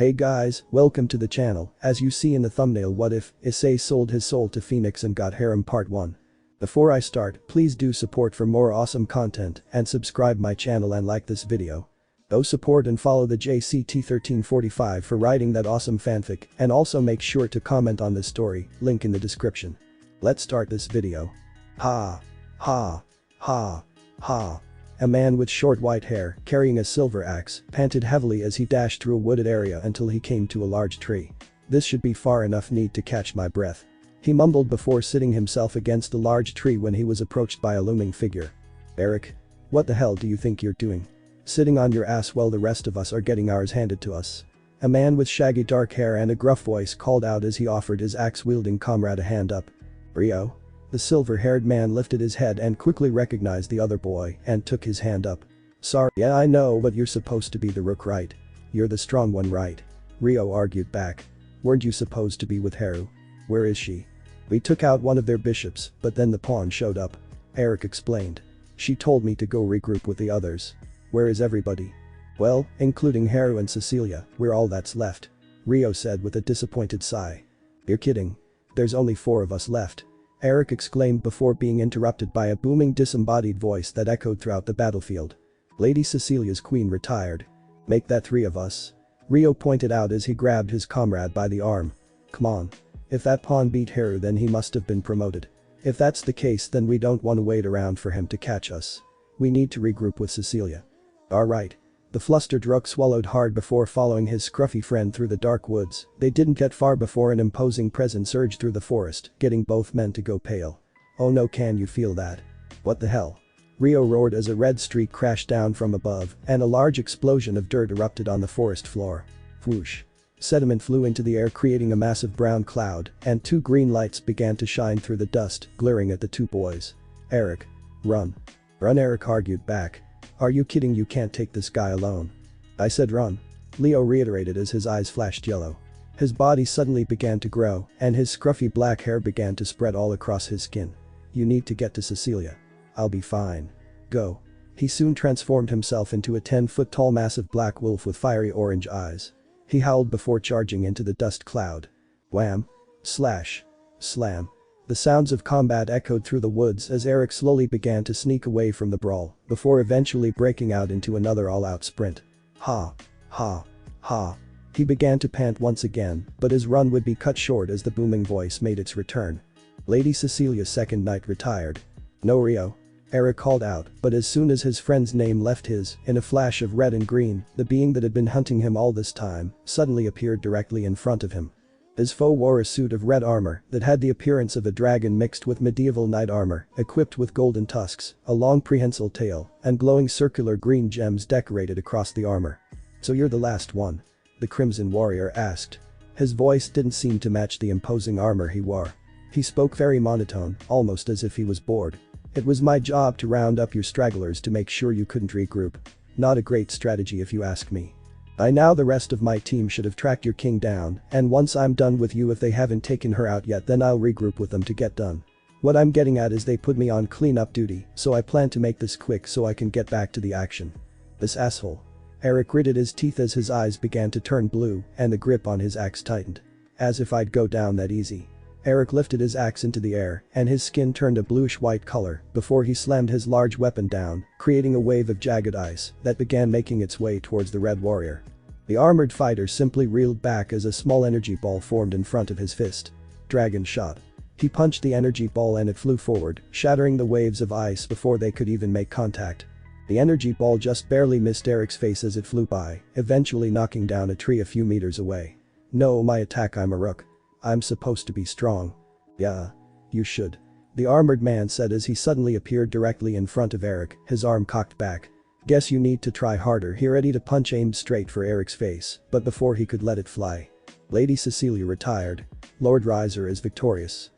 Hey guys, welcome to the channel. As you see in the thumbnail, what if Issei sold his soul to Phenex and got Harem Part 1. Before I start, please do support for more awesome content and subscribe my channel and like this video. Go support and follow the JCT1345 for writing that awesome fanfic, and also make sure to comment on this story, link in the description. Let's start this video. Ha. Ha. Ha. Ha. A man with short white hair, carrying a silver axe, panted heavily as he dashed through a wooded area until he came to a large tree. This should be far enough need to catch my breath. He mumbled before sitting himself against the large tree when he was approached by a looming figure. Eric? What the hell do you think you're doing? Sitting on your ass while the rest of us are getting ours handed to us. A man with shaggy dark hair and a gruff voice called out as he offered his axe-wielding comrade a hand up. Rio? The silver-haired man lifted his head and quickly recognized the other boy and took his hand up. Sorry, yeah, I know, but you're supposed to be the rook, right? You're the strong one, right? Rio argued back. Weren't you supposed to be with Haru? Where is she? We took out one of their bishops, but then the pawn showed up. Eric explained. She told me to go regroup with the others. Where is everybody? Well, including Haru and Cecilia, we're all that's left. Rio said with a disappointed sigh. You're kidding. There's only 4 of us left. Eric exclaimed before being interrupted by a booming disembodied voice that echoed throughout the battlefield. Lady Cecilia's queen retired. Make that 3 of us. Rio pointed out as he grabbed his comrade by the arm. Come on. If that pawn beat Haru, then he must have been promoted. If that's the case, then we don't want to wait around for him to catch us. We need to regroup with Cecilia. Alright. The flustered rook swallowed hard before following his scruffy friend through the dark woods. They didn't get far before an imposing presence surged through the forest, getting both men to go pale. Oh no, can you feel that? What the hell? Rio roared as a red streak crashed down from above, and a large explosion of dirt erupted on the forest floor. Whoosh. Sediment flew into the air, creating a massive brown cloud, and 2 green lights began to shine through the dust, glaring at the 2 boys. Eric. Run. Run, Eric argued back. Are you kidding? You can't take this guy alone. I said run. Leo reiterated as his eyes flashed yellow. His body suddenly began to grow, and his scruffy black hair began to spread all across his skin. You need to get to Cecilia. I'll be fine. Go. He soon transformed himself into a 10-foot-tall massive black wolf with fiery orange eyes. He howled before charging into the dust cloud. Wham. Slash. Slam. The sounds of combat echoed through the woods as Eric slowly began to sneak away from the brawl, before eventually breaking out into another all-out sprint. Ha. Ha. Ha. He began to pant once again, but his run would be cut short as the booming voice made its return. Lady Cecilia's second knight retired. No, Rio. Eric called out, but as soon as his friend's name left his, in a flash of red and green, the being that had been hunting him all this time suddenly appeared directly in front of him. His foe wore a suit of red armor that had the appearance of a dragon mixed with medieval knight armor, equipped with golden tusks, a long prehensile tail, and glowing circular green gems decorated across the armor. So you're the last one? The Crimson Warrior asked. His voice didn't seem to match the imposing armor he wore. He spoke very monotone, almost as if he was bored. It was my job to round up your stragglers to make sure you couldn't regroup. Not a great strategy if you ask me. By now the rest of my team should have tracked your king down, and once I'm done with you, if they haven't taken her out yet, then I'll regroup with them to get done. What I'm getting at is they put me on cleanup duty, so I plan to make this quick so I can get back to the action. This asshole. Eric gritted his teeth as his eyes began to turn blue and the grip on his axe tightened. As if I'd go down that easy. Eric lifted his axe into the air and his skin turned a bluish-white color before he slammed his large weapon down, creating a wave of jagged ice that began making its way towards the Red Warrior. The armored fighter simply reeled back as a small energy ball formed in front of his fist. Dragon shot. He punched the energy ball and it flew forward, shattering the waves of ice before they could even make contact. The energy ball just barely missed Eric's face as it flew by, eventually knocking down a tree a few meters away. No, my attack, I'm a rook. I'm supposed to be strong. Yeah. You should. The armored man said as he suddenly appeared directly in front of Eric, his arm cocked back. Guess you need to try harder. He ready to punch aimed straight for Eric's face, but before he could let it fly. Lady Cecilia retired. Lord Riser is victorious.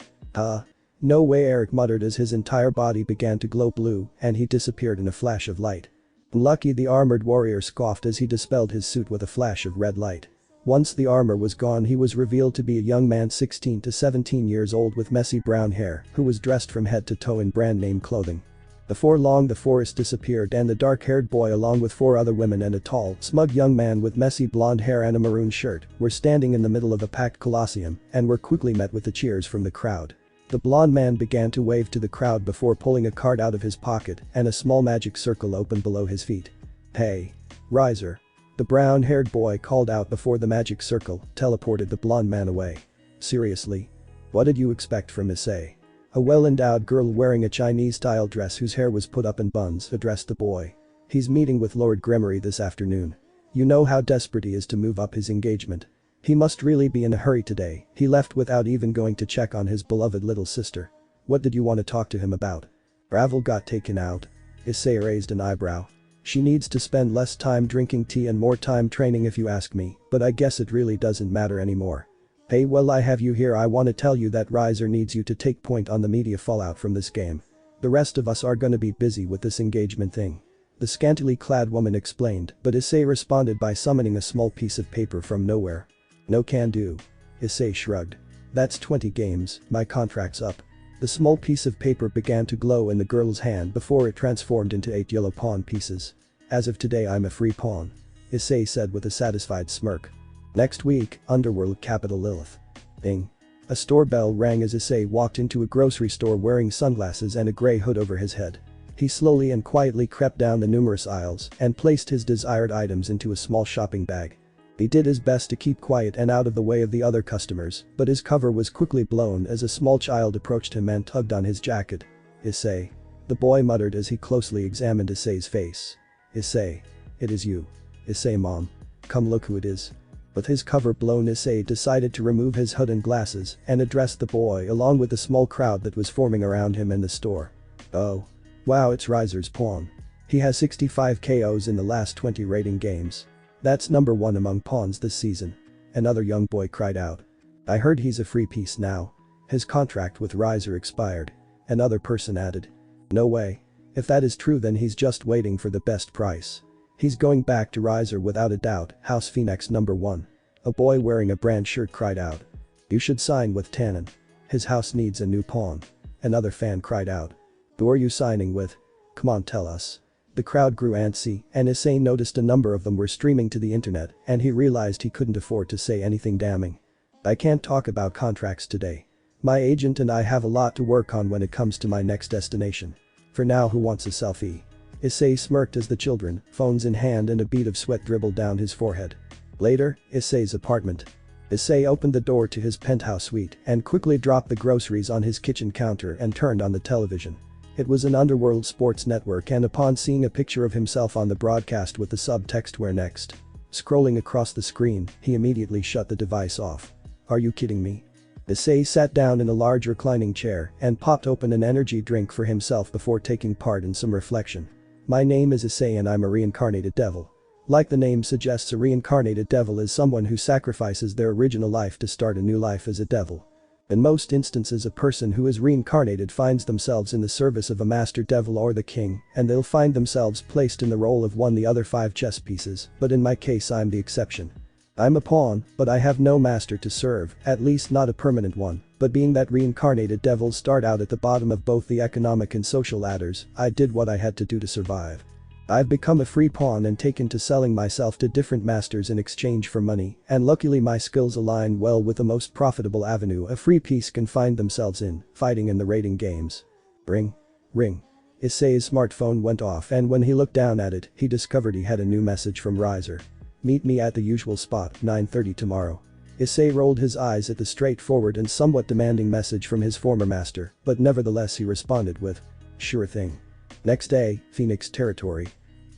No way, Eric muttered as his entire body began to glow blue and he disappeared in a flash of light. Lucky, the armored warrior scoffed as he dispelled his suit with a flash of red light. Once the armor was gone, he was revealed to be a young man 16 to 17 years old with messy brown hair who was dressed from head to toe in brand name clothing. Before long the forest disappeared and the dark-haired boy along with 4 other women and a tall, smug young man with messy blonde hair and a maroon shirt were standing in the middle of a packed colosseum and were quickly met with the cheers from the crowd. The blonde man began to wave to the crowd before pulling a card out of his pocket and a small magic circle opened below his feet. "Hey. Riser." The brown-haired boy called out before the magic circle teleported the blonde man away. "Seriously? What did you expect from Issei?" A well-endowed girl wearing a Chinese-style dress whose hair was put up in buns addressed the boy. "He's meeting with Lord Gremory this afternoon. You know how desperate he is to move up his engagement. He must really be in a hurry today, he left without even going to check on his beloved little sister. What did you want to talk to him about?" Ravel got taken out. Issei raised an eyebrow. "She needs to spend less time drinking tea and more time training if you ask me, but I guess it really doesn't matter anymore. Hey, well, I have you here. I want to tell you that Riser needs you to take point on the media fallout from this game. The rest of us are gonna be busy with this engagement thing." The scantily clad woman explained, but Issei responded by summoning a small piece of paper from nowhere. "No can do." Issei shrugged. "That's 20 games, my contract's up." The small piece of paper began to glow in the girl's hand before it transformed into 8 yellow pawn pieces. "As of today I'm a free pawn," Issei said with a satisfied smirk. "Next week, Underworld capital Lilith." Bing. A store bell rang as Issei walked into a grocery store wearing sunglasses and a gray hood over his head. He slowly and quietly crept down the numerous aisles and placed his desired items into a small shopping bag. He did his best to keep quiet and out of the way of the other customers, but his cover was quickly blown as a small child approached him and tugged on his jacket. "Issei." The boy muttered as he closely examined Issei's face. "Issei. It is you. Issei, mom. Come look who it is." With his cover blown, Issei decided to remove his hood and glasses and addressed the boy along with the small crowd that was forming around him in the store. "Oh. Wow, it's Riser's pawn. He has 65 KOs in the last 20 rating games. That's number 1 among pawns this season." Another young boy cried out. "I heard he's a free piece now. His contract with Riser expired." Another person added. "No way. If that is true then he's just waiting for the best price. He's going back to Riser without a doubt, House Phenex number 1. A boy wearing a brand shirt cried out. "You should sign with Tannen. His house needs a new pawn." Another fan cried out. "Who are you signing with? Come on, tell us." The crowd grew antsy and Issei noticed a number of them were streaming to the internet and he realized he couldn't afford to say anything damning. "I can't talk about contracts today. My agent and I have a lot to work on when it comes to my next destination. For now, who wants a selfie?" Issei smirked as the children, phones in hand and a bead of sweat dribbled down his forehead. Later, Issei's apartment. Issei opened the door to his penthouse suite and quickly dropped the groceries on his kitchen counter and turned on the television. It was an Underworld sports network and upon seeing a picture of himself on the broadcast with the subtext "Where next?" scrolling across the screen, he immediately shut the device off. "Are you kidding me?" Issei sat down in a large reclining chair and popped open an energy drink for himself before taking part in some reflection. "My name is Issei and I'm a reincarnated devil." Like the name suggests, a reincarnated devil is someone who sacrifices their original life to start a new life as a devil. In most instances, a person who is reincarnated finds themselves in the service of a master devil or the king, and they'll find themselves placed in the role of one of the other 5 chess pieces, but in my case I'm the exception. I'm a pawn, but I have no master to serve, at least not a permanent one, but being that reincarnated devils start out at the bottom of both the economic and social ladders, I did what I had to do to survive. I've become a free pawn and taken to selling myself to different masters in exchange for money, and luckily my skills align well with the most profitable avenue a free piece can find themselves in, fighting in the rating games. Ring. Ring. Issei's smartphone went off and when he looked down at it, he discovered he had a new message from Riser. "Meet me at the usual spot, 9:30 tomorrow." Issei rolled his eyes at the straightforward and somewhat demanding message from his former master, but nevertheless he responded with, "Sure thing." Next day, Phenex territory.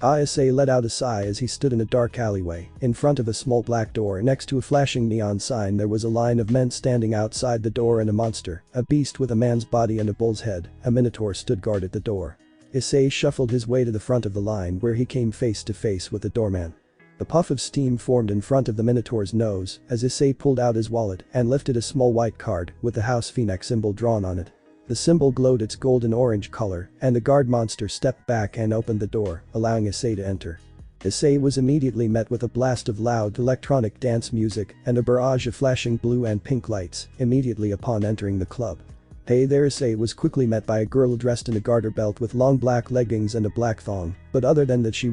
Isay let out a sigh as he stood in a dark alleyway. In front of a small black door next to a flashing neon sign there was a line of men standing outside the door and a monster, a beast with a man's body and a bull's head, a minotaur stood guard at the door. Issei shuffled his way to the front of the line where he came face to face with the doorman. A puff of steam formed in front of the minotaur's nose as Issei pulled out his wallet and lifted a small white card with the House Phenex symbol drawn on it. The symbol glowed its golden-orange color, and the guard monster stepped back and opened the door, allowing Issei to enter. Issei was immediately met with a blast of loud electronic dance music and a barrage of flashing blue and pink lights immediately upon entering the club. Hey there, Issei was quickly met by a girl dressed in a garter belt with long black leggings and a black thong, but other than that she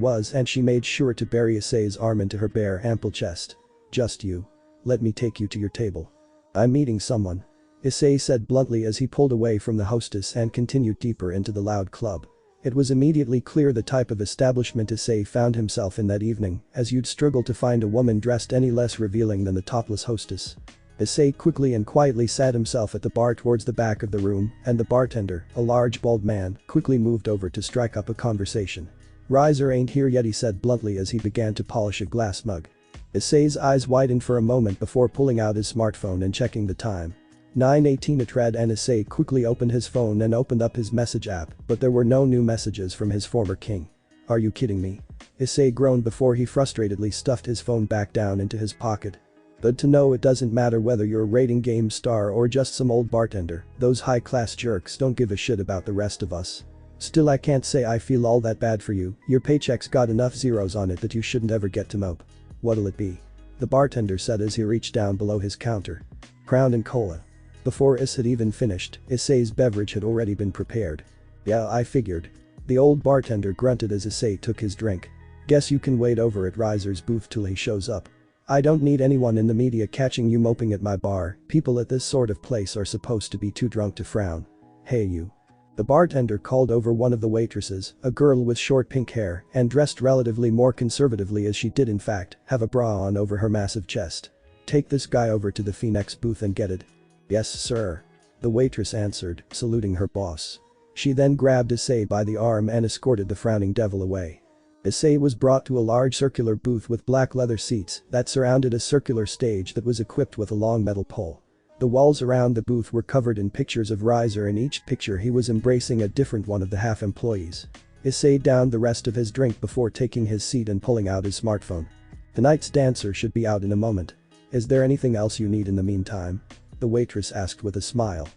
made sure to bury Issei's arm into her bare ample chest. Just you. Let me take you to your table. I'm meeting someone. Issei said bluntly as he pulled away from the hostess and continued deeper into the loud club. It was immediately clear the type of establishment Issei found himself in that evening, as you'd struggle to find a woman dressed any less revealing than the topless hostess. Issei quickly and quietly sat himself at the bar towards the back of the room, and the bartender, a large bald man, quickly moved over to strike up a conversation. Riser ain't here yet, he said bluntly as he began to polish a glass mug. Issei's eyes widened for a moment before pulling out his smartphone and checking the time. 9:18 it read, and Issei quickly opened his phone and opened up his message app, but there were no new messages from his former king. Are you kidding me? Issei groaned before he frustratedly stuffed his phone back down into his pocket. Good to know it doesn't matter whether you're a rating game star or just some old bartender, those high-class jerks don't give a shit about the rest of us. Still, I can't say I feel all that bad for you, your paycheck's got enough zeros on it that you shouldn't ever get to mope. What'll it be? The bartender said as he reached down below his counter. Crown and cola. Before Issei had even finished, Issei's beverage had already been prepared. Yeah, I figured. The old bartender grunted as Issei took his drink. Guess you can wait over at Riser's booth till he shows up. I don't need anyone in the media catching you moping at my bar, people at this sort of place are supposed to be too drunk to frown. Hey you. The bartender called over one of the waitresses, a girl with short pink hair and dressed relatively more conservatively, as she did in fact have a bra on over her massive chest. Take this guy over to the Phenex booth and get it. Yes sir. The waitress answered, saluting her boss. She then grabbed Issei by the arm and escorted the frowning devil away. Issei was brought to a large circular booth with black leather seats that surrounded a circular stage that was equipped with a long metal pole. The walls around the booth were covered in pictures of Riser, in each picture he was embracing a different one of the half-employees. Issei downed the rest of his drink before taking his seat and pulling out his smartphone. Tonight's dancer should be out in a moment. Is there anything else you need in the meantime? The waitress asked with a smile.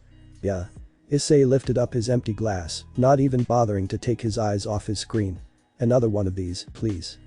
Yeah. Issei lifted up his empty glass, not even bothering to take his eyes off his screen. Another one of these, please.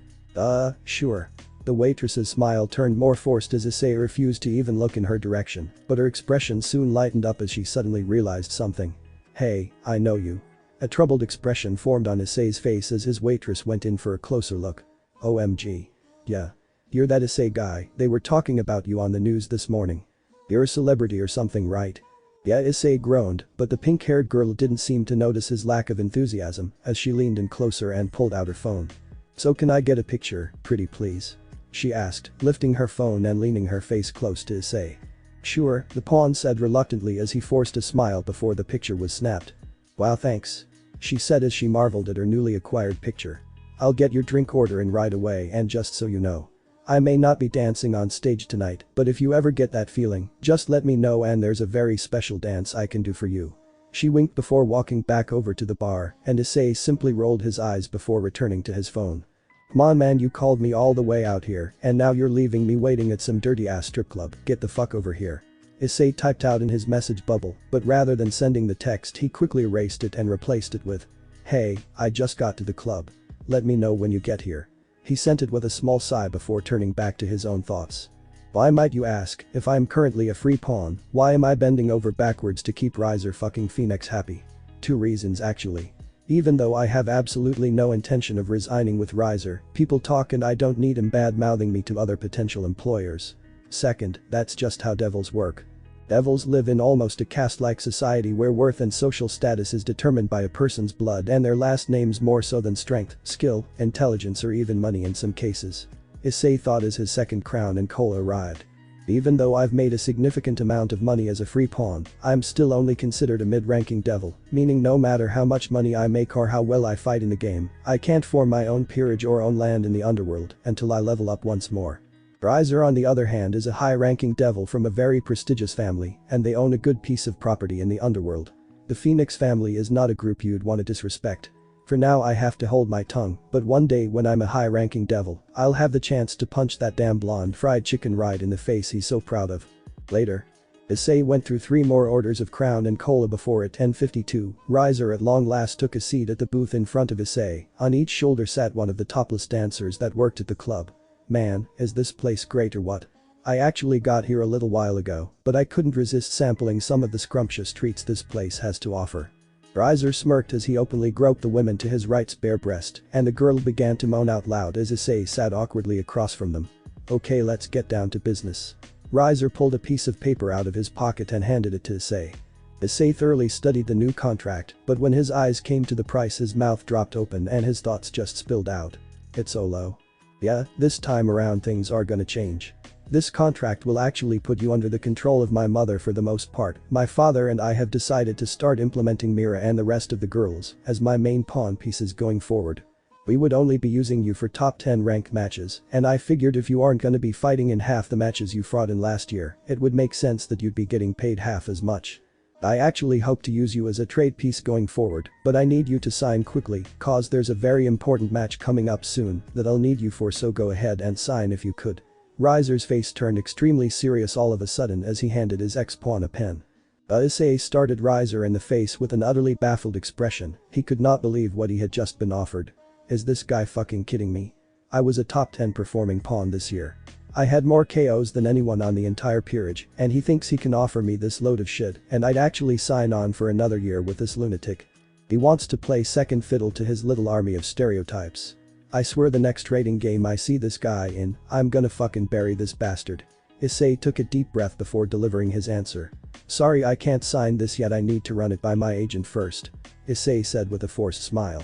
Sure. The waitress's smile turned more forced as Issei refused to even look in her direction, but her expression soon lightened up as she suddenly realized something. Hey, I know you. A troubled expression formed on Issei's face as his waitress went in for a closer look. OMG. Yeah. You're that Issei guy, they were talking about you on the news this morning. You're a celebrity or something, right? Yeah, Issei groaned, but the pink-haired girl didn't seem to notice his lack of enthusiasm as she leaned in closer and pulled out her phone. So can I get a picture, pretty please? She asked, lifting her phone and leaning her face close to Issei. Sure, the pawn said reluctantly as he forced a smile before the picture was snapped. Wow, thanks. She said as she marveled at her newly acquired picture. I'll get your drink order in right away, and just so you know, I may not be dancing on stage tonight, but if you ever get that feeling, just let me know and there's a very special dance I can do for you. She winked before walking back over to the bar, and Issei simply rolled his eyes before returning to his phone. Come on man, you called me all the way out here and now you're leaving me waiting at some dirty ass strip club, get the fuck over here. Issei typed out in his message bubble, but rather than sending the text he quickly erased it and replaced it with, hey, I just got to the club. Let me know when you get here. He sent it with a small sigh before turning back to his own thoughts. Why might you ask, if I am currently a free pawn, why am I bending over backwards to keep Riser fucking Phenex happy? 2 reasons actually. Even though I have absolutely no intention of resigning with Riser, people talk and I don't need him bad-mouthing me to other potential employers. Second, that's just how devils work. Devils live in almost a caste-like society where worth and social status is determined by a person's blood and their last names more so than strength, skill, intelligence or even money in some cases. Issei thought as his second crown and cola arrived. Even though I've made a significant amount of money as a free pawn, I'm still only considered a mid-ranking devil, meaning no matter how much money I make or how well I fight in the game, I can't form my own peerage or own land in the underworld until I level up once more. Riser on the other hand is a high-ranking devil from a very prestigious family and they own a good piece of property in the underworld. The Phenex family is not a group you'd want to disrespect. For now I have to hold my tongue, but one day when I'm a high-ranking devil, I'll have the chance to punch that damn blonde fried chicken right in the face he's so proud of. Later. Issei went through 3 more orders of crown and cola before at 10:52, Riser at long last took a seat at the booth in front of Issei. On each shoulder sat one of the topless dancers that worked at the club. Man, is this place great or what? I actually got here a little while ago, but I couldn't resist sampling some of the scrumptious treats this place has to offer. Riser smirked as he openly groped the woman to his right's bare breast, and the girl began to moan out loud as Issei sat awkwardly across from them. Okay, let's get down to business. Riser pulled a piece of paper out of his pocket and handed it to Issei. Issei thoroughly studied the new contract, but when his eyes came to the price his mouth dropped open and his thoughts just spilled out. It's so low. Yeah, this time around things are gonna change. This contract will actually put you under the control of my mother for the most part. My father and I have decided to start implementing Mira and the rest of the girls as my main pawn pieces going forward. We would only be using you for top 10 rank matches, and I figured if you aren't gonna be fighting in half the matches you fought in last year, it would make sense that you'd be getting paid half as much. I actually hope to use you as a trade piece going forward, but I need you to sign quickly, cause there's a very important match coming up soon that I'll need you for, so go ahead and sign if you could. Riser's face turned extremely serious all of a sudden as he handed his ex-pawn a pen. Issei started Riser in the face with an utterly baffled expression. He could not believe what he had just been offered. Is this guy fucking kidding me? I was a top 10 performing pawn this year. I had more KOs than anyone on the entire peerage, and he thinks he can offer me this load of shit, and I'd actually sign on for another year with this lunatic. He wants to play second fiddle to his little army of stereotypes. I swear the next trading game I see this guy in, I'm gonna fucking bury this bastard. Issei took a deep breath before delivering his answer. Sorry, I can't sign this yet, I need to run it by my agent first. Issei said with a forced smile.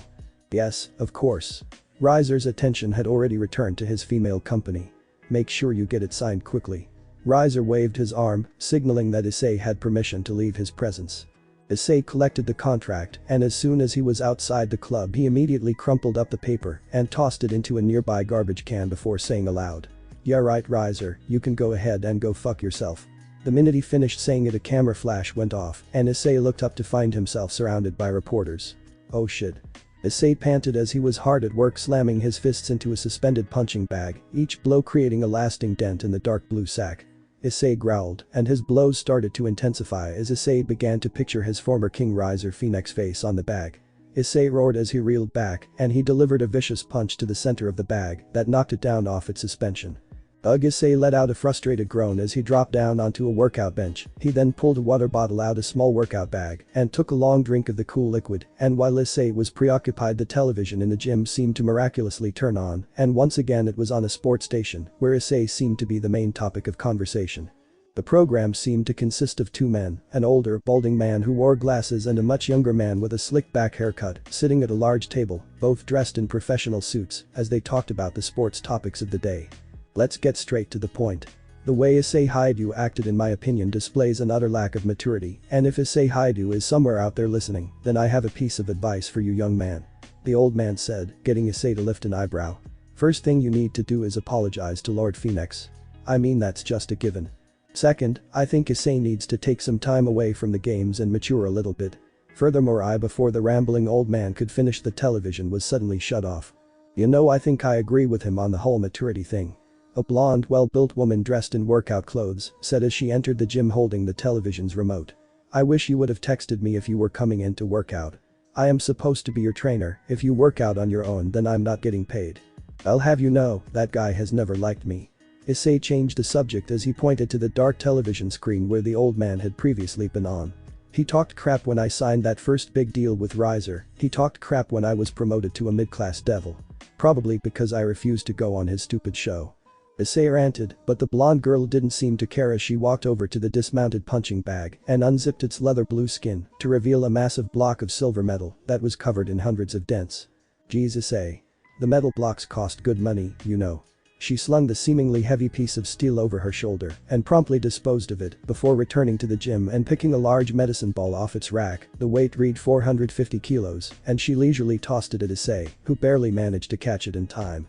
Yes, of course. Riser's attention had already returned to his female company. Make sure you get it signed quickly. Riser waved his arm, signaling that Issei had permission to leave his presence. Issei collected the contract, and as soon as he was outside the club he immediately crumpled up the paper and tossed it into a nearby garbage can before saying aloud. Yeah right Riser, you can go ahead and go fuck yourself. The minute he finished saying it a camera flash went off and Issei looked up to find himself surrounded by reporters. Oh shit. Issei panted as he was hard at work slamming his fists into a suspended punching bag, each blow creating a lasting dent in the dark blue sack. Issei growled, and his blows started to intensify as Issei began to picture his former King Riser Phenex face on the bag. Issei roared as he reeled back, and he delivered a vicious punch to the center of the bag that knocked it down off its suspension. Issei let out a frustrated groan as he dropped down onto a workout bench. He then pulled a water bottle out a small workout bag and took a long drink of the cool liquid, and while Issei was preoccupied the television in the gym seemed to miraculously turn on, and once again it was on a sports station where Issei seemed to be the main topic of conversation. The program seemed to consist of two men, an older, balding man who wore glasses and a much younger man with a slick back haircut, sitting at a large table, both dressed in professional suits, as they talked about the sports topics of the day. Let's get straight to the point. The way Issei Haidu acted in my opinion displays an utter lack of maturity, and if Issei Haidu is somewhere out there listening, then I have a piece of advice for you young man. The old man said, getting Issei to lift an eyebrow. First thing you need to do is apologize to Lord Phenex. I mean that's just a given. Second, I think Issei needs to take some time away from the games and mature a little bit. Furthermore, before the rambling old man could finish the television was suddenly shut off. You know, I think I agree with him on the whole maturity thing. A blonde, well-built woman dressed in workout clothes said as she entered the gym holding the television's remote. I wish you would have texted me if you were coming in to work out. I am supposed to be your trainer. If you work out on your own then I'm not getting paid. I'll have you know, that guy has never liked me. Issei changed the subject as he pointed to the dark television screen where the old man had previously been on. He talked crap when I signed that first big deal with Riser. He talked crap when I was promoted to a mid-class devil. Probably because I refused to go on his stupid show. Issei ranted, but the blonde girl didn't seem to care as she walked over to the dismounted punching bag and unzipped its leather blue skin to reveal a massive block of silver metal that was covered in hundreds of dents. Geez Issei. The metal blocks cost good money, you know. She slung the seemingly heavy piece of steel over her shoulder and promptly disposed of it before returning to the gym and picking a large medicine ball off its rack. The weight read 450 kilos and she leisurely tossed it at Issei, who barely managed to catch it in time.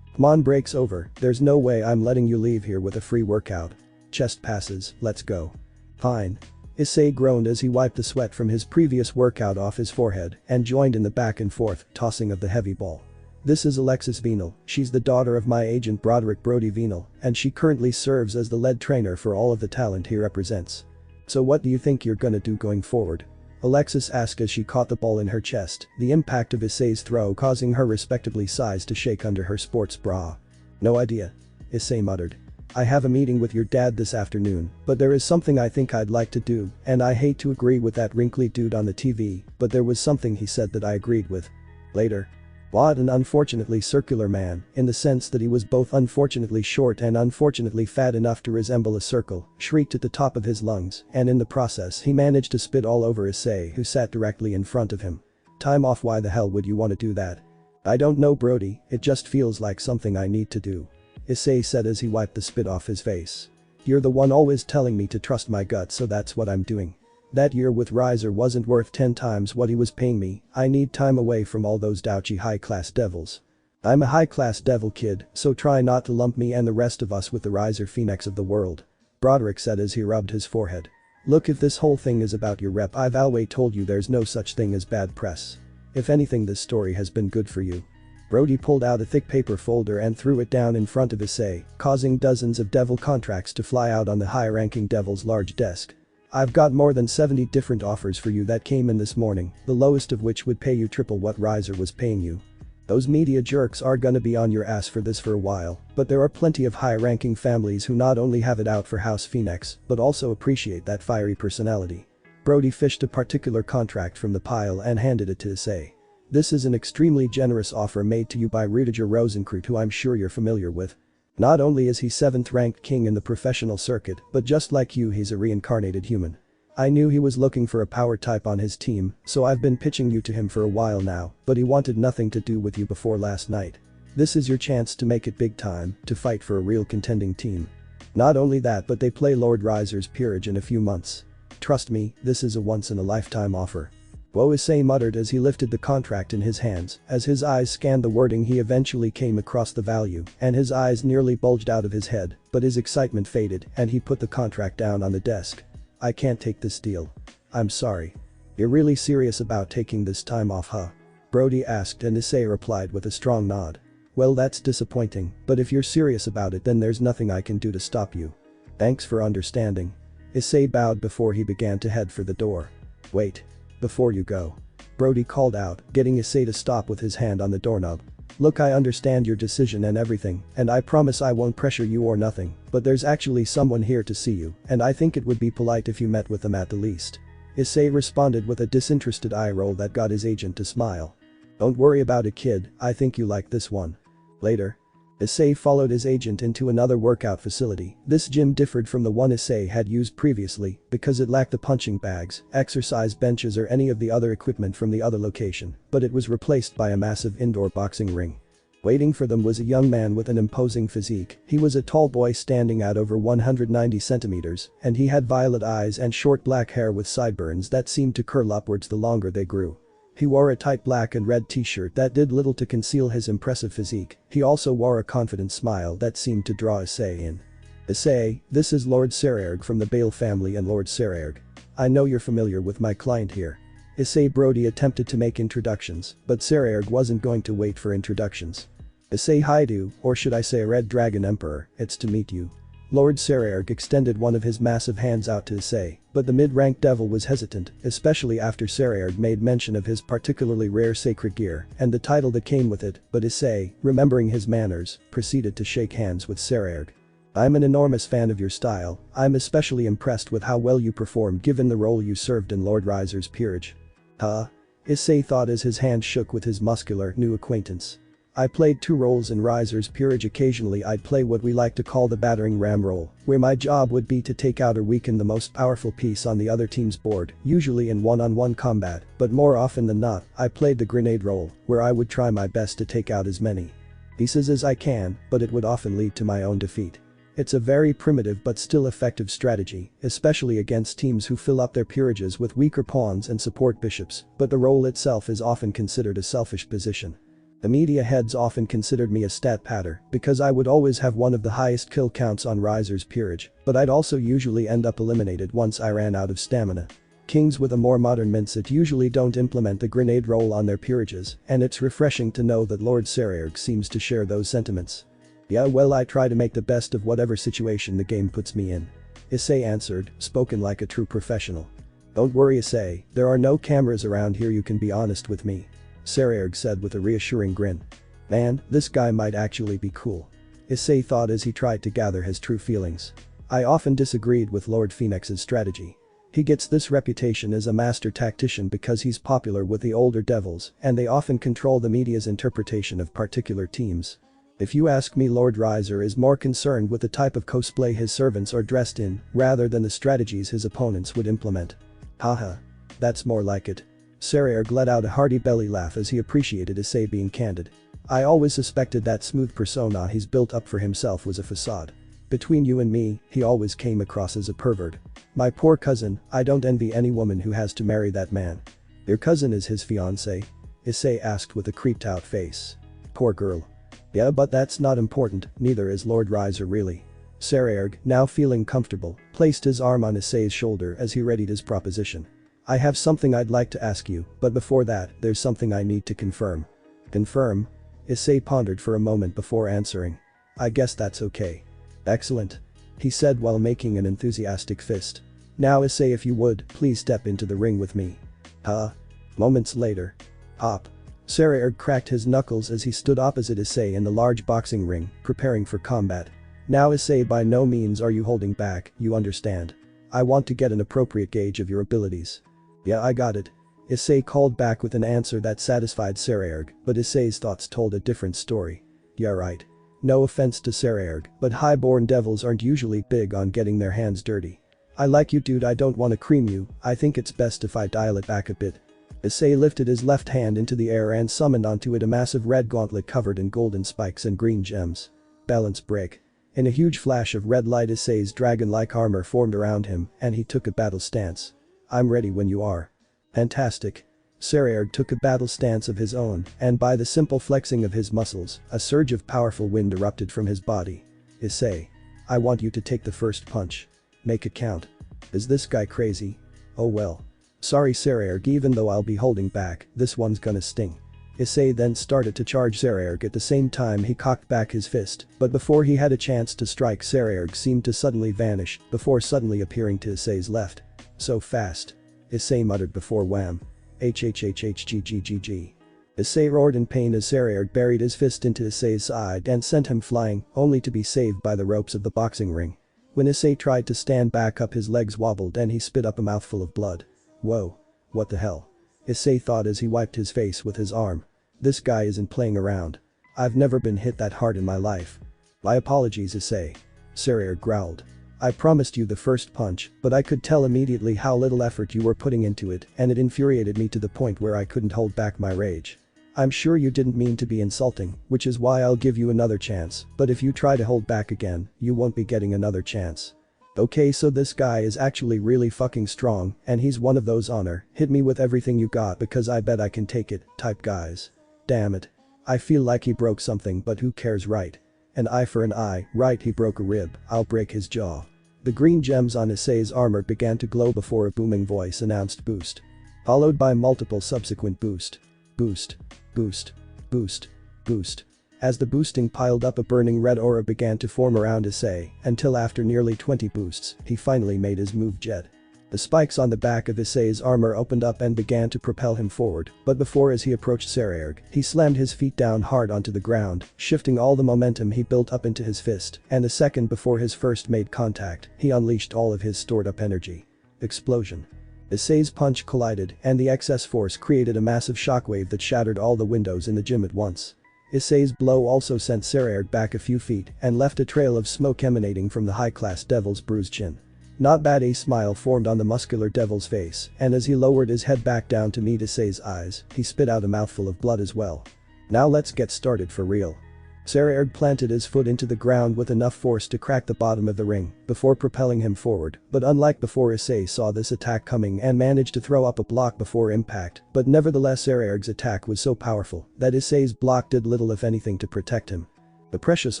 Come on, break's over, there's no way I'm letting you leave here with a free workout. Chest passes, let's go. Fine. Issei groaned as he wiped the sweat from his previous workout off his forehead and joined in the back and forth tossing of the heavy ball. This is Alexis Venal, she's the daughter of my agent Broderick Brody Venal, and she currently serves as the lead trainer for all of the talent he represents. So what do you think you're gonna do going forward? Alexis asked as she caught the ball in her chest, the impact of Issei's throw causing her respectably size to shake under her sports bra. No idea. Issei muttered. I have a meeting with your dad this afternoon, but there is something I think I'd like to do, and I hate to agree with that wrinkly dude on the TV, but there was something he said that I agreed with. Later. What an unfortunately circular man, in the sense that he was both unfortunately short and unfortunately fat enough to resemble a circle, shrieked at the top of his lungs, and in the process he managed to spit all over Issei, who sat directly in front of him. Time off. Why the hell would you want to do that? I don't know, Brody, it just feels like something I need to do. Issei said as he wiped the spit off his face. You're the one always telling me to trust my gut, so that's what I'm doing. That year with Riser wasn't worth 10 times what he was paying me. I need time away from all those douchy high-class devils. I'm a high-class devil kid, so try not to lump me and the rest of us with the Riser Phenex of the world. Broderick said as he rubbed his forehead. Look, if this whole thing is about your rep, I've always told you there's no such thing as bad press. If anything, this story has been good for you. Brody pulled out a thick paper folder and threw it down in front of Issei, causing dozens of devil contracts to fly out on the high-ranking devil's large desk. I've got more than 70 different offers for you that came in this morning, the lowest of which would pay you triple what Riser was paying you. Those media jerks are gonna be on your ass for this for a while, but there are plenty of high-ranking families who not only have it out for House Phenex, but also appreciate that fiery personality. Brody fished a particular contract from the pile and handed it to Issei. This is an extremely generous offer made to you by Rudiger Rosenkreuz, who I'm sure you're familiar with. Not only is he 7th ranked king in the professional circuit, but just like you, he's a reincarnated human. I knew he was looking for a power type on his team, so I've been pitching you to him for a while now, but he wanted nothing to do with you before last night. This is your chance to make it big time, to fight for a real contending team. Not only that, but they play Lord Riser's peerage in a few months. Trust me, this is a once-in-a-lifetime offer. Kuoh, Issei muttered as he lifted the contract in his hands. As his eyes scanned the wording, he eventually came across the value, and his eyes nearly bulged out of his head, but his excitement faded and he put the contract down on the desk. I can't take this deal. I'm sorry. You're really serious about taking this time off, huh? Brody asked, and Issei replied with a strong nod. Well, that's disappointing, but if you're serious about it, then there's nothing I can do to stop you. Thanks for understanding. Issei bowed before he began to head for the door. Wait. Before you go. Brody called out, getting Issei to stop with his hand on the doorknob. Look, I understand your decision and everything, and I promise I won't pressure you or nothing, but there's actually someone here to see you, and I think it would be polite if you met with them at the least. Issei responded with a disinterested eye roll that got his agent to smile. Don't worry about it, kid, I think you like this one. Later. Issei followed his agent into another workout facility. This gym differed from the one Issei had used previously because it lacked the punching bags, exercise benches or any of the other equipment from the other location, but it was replaced by a massive indoor boxing ring. Waiting for them was a young man with an imposing physique. He was a tall boy standing at over 190 centimeters, and he had violet eyes and short black hair with sideburns that seemed to curl upwards the longer they grew. He wore a tight black and red t-shirt that did little to conceal his impressive physique. He also wore a confident smile that seemed to draw Issei in. Issei, this is Lord Seraerg from the Bale family and Lord Seraerg. I know you're familiar with my client here. Issei. Brody attempted to make introductions, but Seraerg wasn't going to wait for introductions. Issei Haidu, or should I say Red Dragon Emperor, it's to meet you. Lord Seraerg extended one of his massive hands out to Issei, but the mid-ranked devil was hesitant, especially after Seraerg made mention of his particularly rare sacred gear and the title that came with it, but Issei, remembering his manners, proceeded to shake hands with Seraerg. I'm an enormous fan of your style. I'm especially impressed with how well you performed given the role you served in Lord Riser's peerage. Huh? Issei thought as his hand shook with his muscular new acquaintance. I played 2 roles in Riser's peerage. Occasionally I'd play what we like to call the battering ram role, where my job would be to take out or weaken the most powerful piece on the other team's board, usually in one-on-one combat, but more often than not, I played the grenade role, where I would try my best to take out as many pieces as I can, but it would often lead to my own defeat. It's a very primitive but still effective strategy, especially against teams who fill up their peerages with weaker pawns and support bishops, but the role itself is often considered a selfish position. The media heads often considered me a stat patter because I would always have one of the highest kill counts on Riser's peerage, but I'd also usually end up eliminated once I ran out of stamina. Kings with a more modern mindset usually don't implement the grenade roll on their peerages, and it's refreshing to know that Lord Seraerg seems to share those sentiments. Yeah, well, I try to make the best of whatever situation the game puts me in. Issei answered, spoken like a true professional. Don't worry, Issei, there are no cameras around here, you can be honest with me. Seraerg said with a reassuring grin. Man, this guy might actually be cool. Issei thought as he tried to gather his true feelings. I often disagreed with Lord Phoenix's strategy. He gets this reputation as a master tactician because he's popular with the older devils and they often control the media's interpretation of particular teams. If you ask me, Lord Riser is more concerned with the type of cosplay his servants are dressed in rather than the strategies his opponents would implement. Haha. That's more like it. Sagg let out a hearty belly laugh as he appreciated Issei being candid. I always suspected that smooth persona he's built up for himself was a facade. Between you and me, he always came across as a pervert. My poor cousin, I don't envy any woman who has to marry that man. Your cousin is his fiancé? Issei asked with a creeped out face. Poor girl. Yeah, but that's not important, neither is Lord Riser really. Sagg, now feeling comfortable, placed his arm on Issei's shoulder as he readied his proposition. I have something I'd like to ask you, but before that, there's something I need to confirm. Confirm? Issei pondered for a moment before answering. I guess that's okay. Excellent. He said while making an enthusiastic fist. Now Issei, if you would, please step into the ring with me. Huh? Moments later. Hop. Sagg cracked his knuckles as he stood opposite Issei in the large boxing ring, preparing for combat. Now Issei, by no means are you holding back, you understand. I want to get an appropriate gauge of your abilities. Yeah, I got it. Issei called back with an answer that satisfied Sagg, but Issei's thoughts told a different story. Yeah, right. No offense to Sagg, but highborn devils aren't usually big on getting their hands dirty. I like you, dude, I don't want to cream you, I think it's best if I dial it back a bit. Issei lifted his left hand into the air and summoned onto it a massive red gauntlet covered in golden spikes and green gems. Balance break. In a huge flash of red light, Issei's dragon-like armor formed around him and he took a battle stance. I'm ready when you are. Fantastic. Sagg took a battle stance of his own and by the simple flexing of his muscles, a surge of powerful wind erupted from his body. Issei. I want you to take the first punch. Make it count. Is this guy crazy? Oh well. Sorry Sagg, even though I'll be holding back, this one's gonna sting. Issei then started to charge Sagg at the same time he cocked back his fist, but before he had a chance to strike, Sagg seemed to suddenly vanish before suddenly appearing to Issei's left. So fast. Issei muttered before wham. HHHHGGGG. Issei roared in pain as Sagg buried his fist into Issei's side and sent him flying, only to be saved by the ropes of the boxing ring. When Issei tried to stand back up, his legs wobbled and he spit up a mouthful of blood. Whoa. What the hell? Issei thought as he wiped his face with his arm. This guy isn't playing around. I've never been hit that hard in my life. My apologies, Issei. Sagg growled. I promised you the first punch, but I could tell immediately how little effort you were putting into it and it infuriated me to the point where I couldn't hold back my rage. I'm sure you didn't mean to be insulting, which is why I'll give you another chance, but if you try to hold back again, you won't be getting another chance. Okay, so this guy is actually really fucking strong and he's one of those honor, hit me with everything you got because I bet I can take it type guys. Damn it. I feel like he broke something, but who cares, right? An eye for an eye, right? He broke a rib, I'll break his jaw. The green gems on Issei's armor began to glow before a booming voice announced boost. Followed by multiple subsequent boost. Boost. Boost. Boost. Boost. As the boosting piled up, a burning red aura began to form around Issei until after nearly 20 boosts, he finally made his move jet. The spikes on the back of Issei's armor opened up and began to propel him forward, but before as he approached Sagg, he slammed his feet down hard onto the ground, shifting all the momentum he built up into his fist, and a second before his first made contact, he unleashed all of his stored up energy. Explosion. Issei's punch collided and the excess force created a massive shockwave that shattered all the windows in the gym at once. Issei's blow also sent Sagg back a few feet and left a trail of smoke emanating from the high-class devil's bruised chin. Not bad. A smile formed on the muscular devil's face, and as he lowered his head back down to meet Issei's eyes, he spit out a mouthful of blood as well. Now let's get started for real. Sagg planted his foot into the ground with enough force to crack the bottom of the ring before propelling him forward, but unlike before, Issei saw this attack coming and managed to throw up a block before impact, but nevertheless Sagg's attack was so powerful that Issei's block did little if anything to protect him. The precious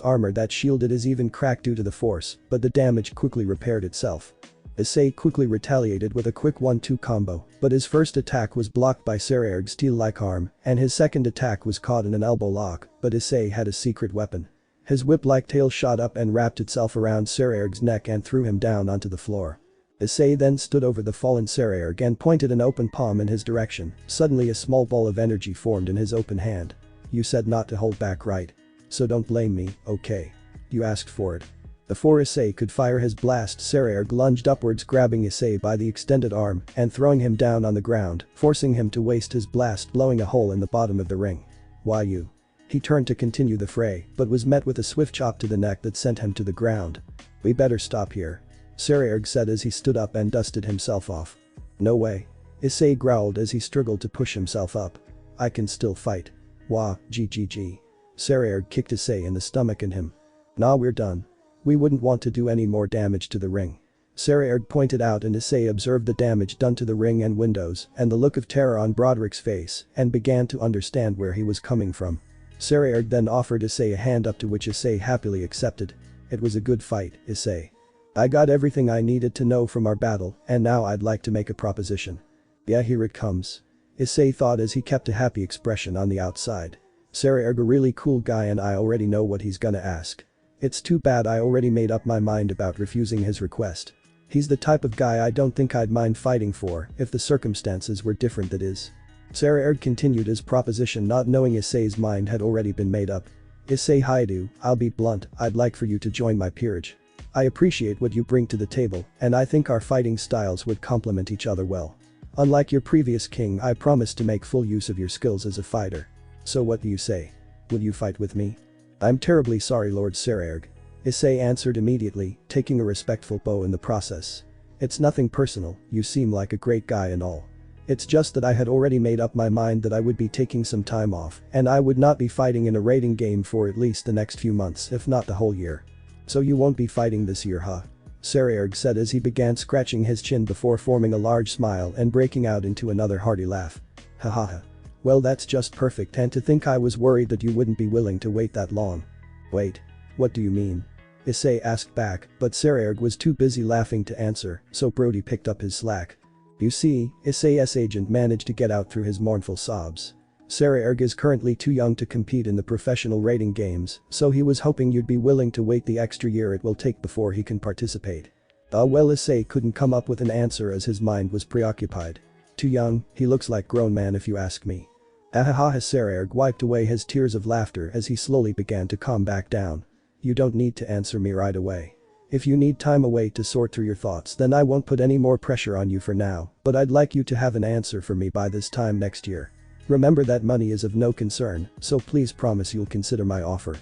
armor that shielded is even cracked due to the force, but the damage quickly repaired itself. Issei quickly retaliated with a quick 1-2 combo, but his first attack was blocked by Sagg's steel-like arm, and his second attack was caught in an elbow lock, but Issei had a secret weapon. His whip-like tail shot up and wrapped itself around Sagg's neck and threw him down onto the floor. Issei then stood over the fallen Sagg and pointed an open palm in his direction. Suddenly a small ball of energy formed in his open hand. You said not to hold back, right? So don't blame me, okay? You asked for it. Before Issei could fire his blast, Sagg lunged upwards, grabbing Issei by the extended arm and throwing him down on the ground, forcing him to waste his blast, blowing a hole in the bottom of the ring. Why you? He turned to continue the fray, but was met with a swift chop to the neck that sent him to the ground. We better stop here. Sagg said as he stood up and dusted himself off. No way. Issei growled as he struggled to push himself up. I can still fight. Wah, GGG. Sagg kicked Issei in the stomach and him. Nah, we're done. We wouldn't want to do any more damage to the ring. Sagg pointed out, and Issei observed the damage done to the ring and windows and the look of terror on Broderick's face and began to understand where he was coming from. Sagg then offered Issei a hand up, to which Issei happily accepted. It was a good fight, Issei. I got everything I needed to know from our battle, and now I'd like to make a proposition. Yeah, here it comes. Issei thought as he kept a happy expression on the outside. Sagg a really cool guy, and I already know what he's gonna ask. It's too bad I already made up my mind about refusing his request. He's the type of guy I don't think I'd mind fighting for if the circumstances were different, that is. Sagg continued his proposition, not knowing Issei's mind had already been made up. Issei Haidu, I'll be blunt, I'd like for you to join my peerage. I appreciate what you bring to the table, and I think our fighting styles would complement each other well. Unlike your previous king, I promise to make full use of your skills as a fighter. So what do you say? Will you fight with me? I'm terribly sorry, Lord Sagg. Issei answered immediately, taking a respectful bow in the process. It's nothing personal, you seem like a great guy and all. It's just that I had already made up my mind that I would be taking some time off, and I would not be fighting in a raiding game for at least the next few months, if not the whole year. So you won't be fighting this year, huh? Sagg said as he began scratching his chin before forming a large smile and breaking out into another hearty laugh. Hahaha. Well, that's just perfect, and to think I was worried that you wouldn't be willing to wait that long. Wait. What do you mean? Issei asked back, but Sagg was too busy laughing to answer, so Brody picked up his slack. You see, Issei's agent managed to get out through his mournful sobs. Sagg is currently too young to compete in the professional raiding games, so he was hoping you'd be willing to wait the extra year it will take before he can participate. Well, Issei couldn't come up with an answer as his mind was preoccupied. Too young, he looks like grown man if you ask me. Ahaha. Sagg wiped away his tears of laughter as he slowly began to calm back down. You don't need to answer me right away. If you need time away to sort through your thoughts, then I won't put any more pressure on you for now, but I'd like you to have an answer for me by this time next year. Remember that money is of no concern, so please promise you'll consider my offer.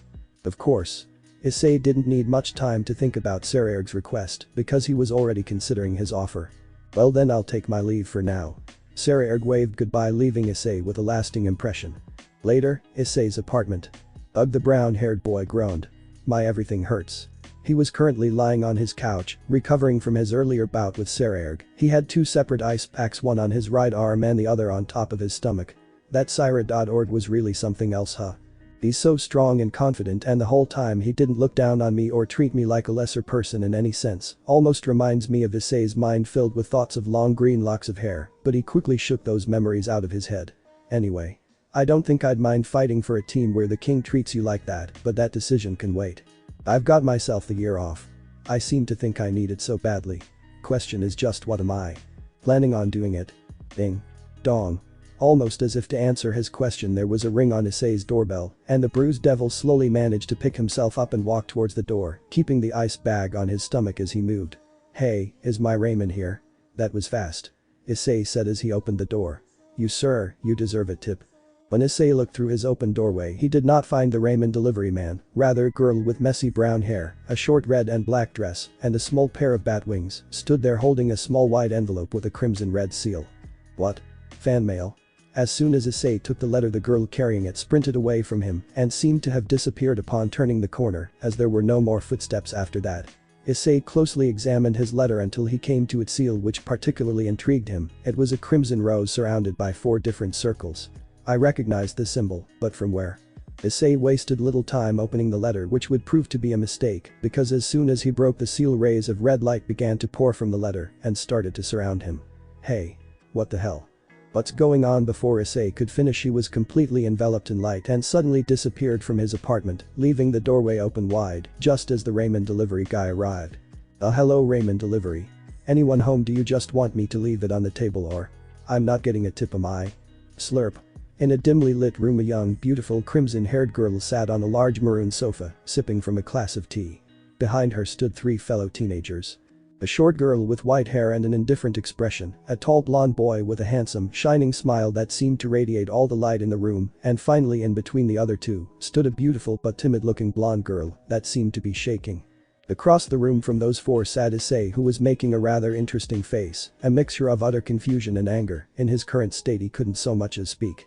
Of course. Issei didn't need much time to think about Sagg's request because he was already considering his offer. Well, then I'll take my leave for now. Sagg waved goodbye, leaving Issei with a lasting impression. Later, Issei's apartment. Ugh, the brown-haired boy groaned. My everything hurts. He was currently lying on his couch, recovering from his earlier bout with Sagg. He had two separate ice packs, one on his right arm and the other on top of his stomach. That Syra.org was really something else, huh? He's so strong and confident, and the whole time he didn't look down on me or treat me like a lesser person in any sense. Almost reminds me of Issei's mind filled with thoughts of long green locks of hair, but he quickly shook those memories out of his head. Anyway. I don't think I'd mind fighting for a team where the king treats you like that, but that decision can wait. I've got myself the year off. I seem to think I need it so badly. Question is just, what am I planning on doing it? Ding. Dong. Almost as if to answer his question, there was a ring on Issei's doorbell, and the bruised devil slowly managed to pick himself up and walk towards the door, keeping the ice bag on his stomach as he moved. Hey, is my Raymond here? That was fast. Issei said as he opened the door. You sir, you deserve a tip. When Issei looked through his open doorway, he did not find the Raymond delivery man, rather a girl with messy brown hair, a short red and black dress, and a small pair of bat wings, stood there holding a small white envelope with a crimson red seal. What? Fan mail? As soon as Issei took the letter, the girl carrying it sprinted away from him and seemed to have disappeared upon turning the corner, as there were no more footsteps after that. Issei closely examined his letter until he came to its seal, which particularly intrigued him. It was a crimson rose surrounded by 4 different circles. I recognized the symbol, but from where? Issei wasted little time opening the letter, which would prove to be a mistake, because as soon as he broke the seal, rays of red light began to pour from the letter and started to surround him. Hey. What the hell? What's going on? Before Issei could finish, he was completely enveloped in light and suddenly disappeared from his apartment, leaving the doorway open wide just as the Raymond delivery guy arrived. Hello Raymond delivery. Anyone home? Do you just want me to leave it on the table, or? I'm not getting a tip, am I? Slurp. In a dimly lit room, a young, beautiful crimson-haired girl sat on a large maroon sofa, sipping from a glass of tea. Behind her stood 3 fellow teenagers. A short girl with white hair and an indifferent expression, a tall blonde boy with a handsome, shining smile that seemed to radiate all the light in the room, and finally in between the other two, stood a beautiful but timid-looking blonde girl that seemed to be shaking. Across the room from those 4 sat Issei, who was making a rather interesting face, a mixture of utter confusion and anger. In his current state he couldn't so much as speak.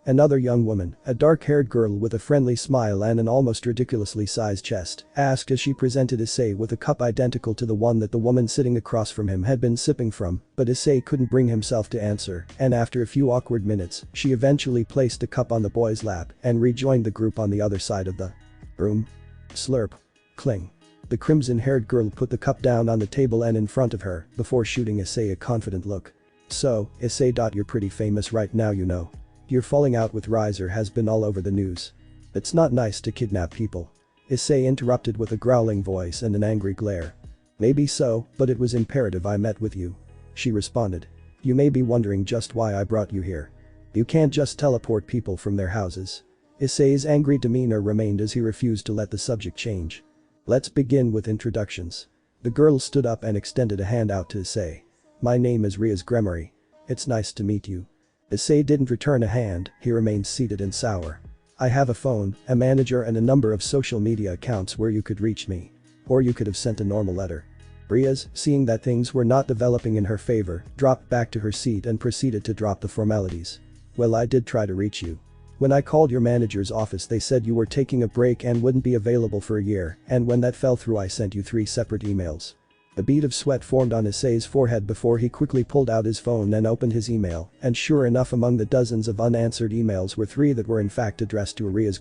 Another young woman, a dark-haired girl with a friendly smile and an almost ridiculously sized chest, asked as she presented Issei with a cup identical to the one that the woman sitting across from him had been sipping from, but Issei couldn't bring himself to answer, and after a few awkward minutes, she eventually placed the cup on the boy's lap and rejoined the group on the other side of the room. Slurp. Cling. The crimson-haired girl put the cup down on the table and in front of her, before shooting Issei a confident look. So, Issei, you're pretty famous right now, you know. Your falling out with Riser has been all over the news. It's not nice to kidnap people. Issei interrupted with a growling voice and an angry glare. Maybe so, but it was imperative I met with you. She responded. You may be wondering just why I brought you here. You can't just teleport people from their houses. Issei's angry demeanor remained as he refused to let the subject change. Let's begin with introductions. The girl stood up and extended a hand out to Issei. My name is Rias. It's nice to meet you. Issei didn't return a hand, he remained seated and sour. I have a phone, a manager and a number of social media accounts where you could reach me. Or you could have sent a normal letter. Rias, seeing that things were not developing in her favor, dropped back to her seat and proceeded to drop the formalities. Well, I did try to reach you. When I called your manager's office they said you were taking a break and wouldn't be available for a year, and when that fell through I sent you 3 separate emails. A bead of sweat formed on Issei's forehead before he quickly pulled out his phone and opened his email, and sure enough among the dozens of unanswered emails were 3 that were in fact addressed to Rias.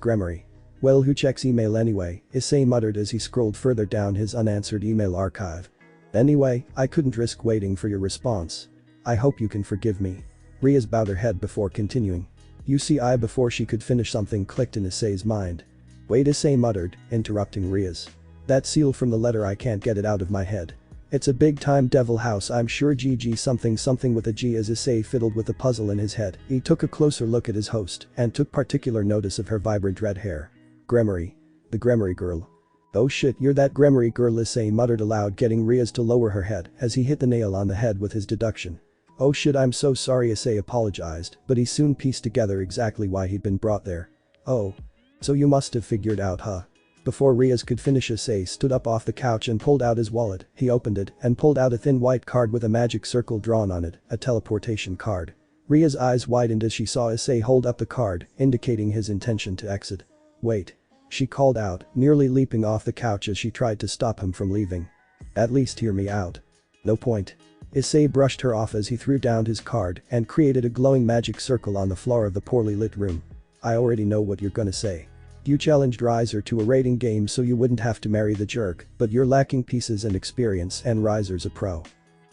Well, who checks email anyway, Issei muttered as he scrolled further down his unanswered email archive. Anyway, I couldn't risk waiting for your response. I hope you can forgive me. Rias bowed her head before continuing. You see, before she could finish something clicked in Issei's mind. Wait, Issei muttered, interrupting Rias. That seal from the letter, I can't get it out of my head. It's a big-time devil house, I'm sure. GG something with a G. As Issei fiddled with the puzzle in his head, he took a closer look at his host and took particular notice of her vibrant red hair. Gremory. The Gremory girl. Oh shit, you're that Gremory girl, Issei muttered aloud, getting Rias to lower her head as he hit the nail on the head with his deduction. Oh shit, I'm so sorry, Issei apologized, but he soon pieced together exactly why he'd been brought there. Oh. So you must have figured out, huh? Before Rias could finish, Issei stood up off the couch and pulled out his wallet. He opened it and pulled out a thin white card with a magic circle drawn on it, a teleportation card. Rias' eyes widened as she saw Issei hold up the card, indicating his intention to exit. Wait. She called out, nearly leaping off the couch as she tried to stop him from leaving. At least hear me out. No point. Issei brushed her off as he threw down his card and created a glowing magic circle on the floor of the poorly lit room. I already know what you're gonna say. You challenged Riser to a rating game so you wouldn't have to marry the jerk, but you're lacking pieces and experience, and Riser's a pro.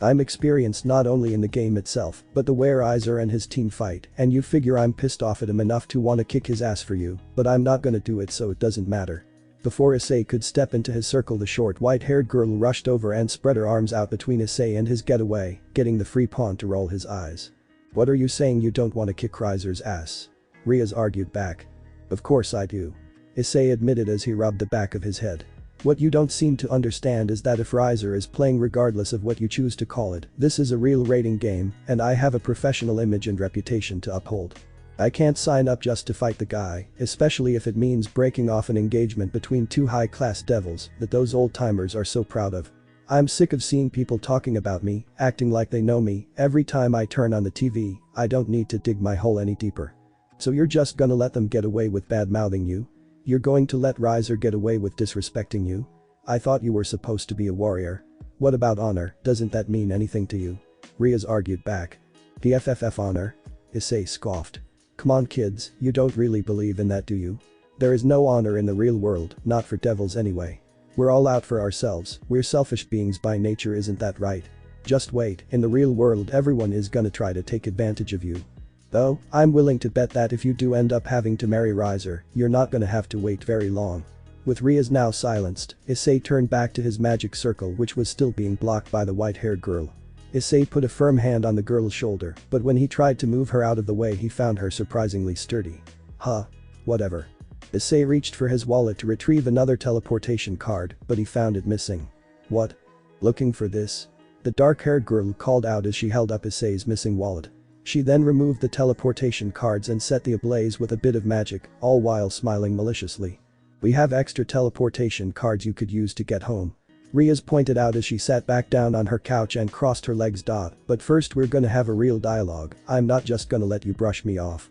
I'm experienced not only in the game itself, but the way Riser and his team fight, and you figure I'm pissed off at him enough to wanna kick his ass for you, but I'm not gonna do it, so it doesn't matter. Before Issei could step into his circle, the short white-haired girl rushed over and spread her arms out between Issei and his getaway, getting the free pawn to roll his eyes. What are you saying, you don't want to kick Riser's ass? Rias argued back. Of course I do. Issei admitted as he rubbed the back of his head. What you don't seem to understand is that if Riser is playing, regardless of what you choose to call it, this is a real rating game, and I have a professional image and reputation to uphold. I can't sign up just to fight the guy, especially if it means breaking off an engagement between 2 high-class devils that those old-timers are so proud of. I'm sick of seeing people talking about me, acting like they know me, every time I turn on the TV. I don't need to dig my hole any deeper. So you're just gonna let them get away with bad-mouthing you? You're going to let Riser get away with disrespecting you? I thought you were supposed to be a warrior. What about honor, doesn't that mean anything to you? Rias argued back. The FFF honor? Issei scoffed. Come on kids, you don't really believe in that, do you? There is no honor in the real world, not for devils anyway. We're all out for ourselves, we're selfish beings by nature, isn't that right? Just wait, in the real world everyone is gonna try to take advantage of you. Though, I'm willing to bet that if you do end up having to marry Riser, you're not gonna have to wait very long. With Rias now silenced, Issei turned back to his magic circle, which was still being blocked by the white-haired girl. Issei put a firm hand on the girl's shoulder, but when he tried to move her out of the way he found her surprisingly sturdy. Huh. Whatever. Issei reached for his wallet to retrieve another teleportation card, but he found it missing. What? Looking for this? The dark-haired girl called out as she held up Issei's missing wallet. She then removed the teleportation cards and set them ablaze with a bit of magic, all while smiling maliciously. We have extra teleportation cards you could use to get home. Rias pointed out as she sat back down on her couch and crossed her legs. But first we're gonna have a real dialogue, I'm not just gonna let you brush me off.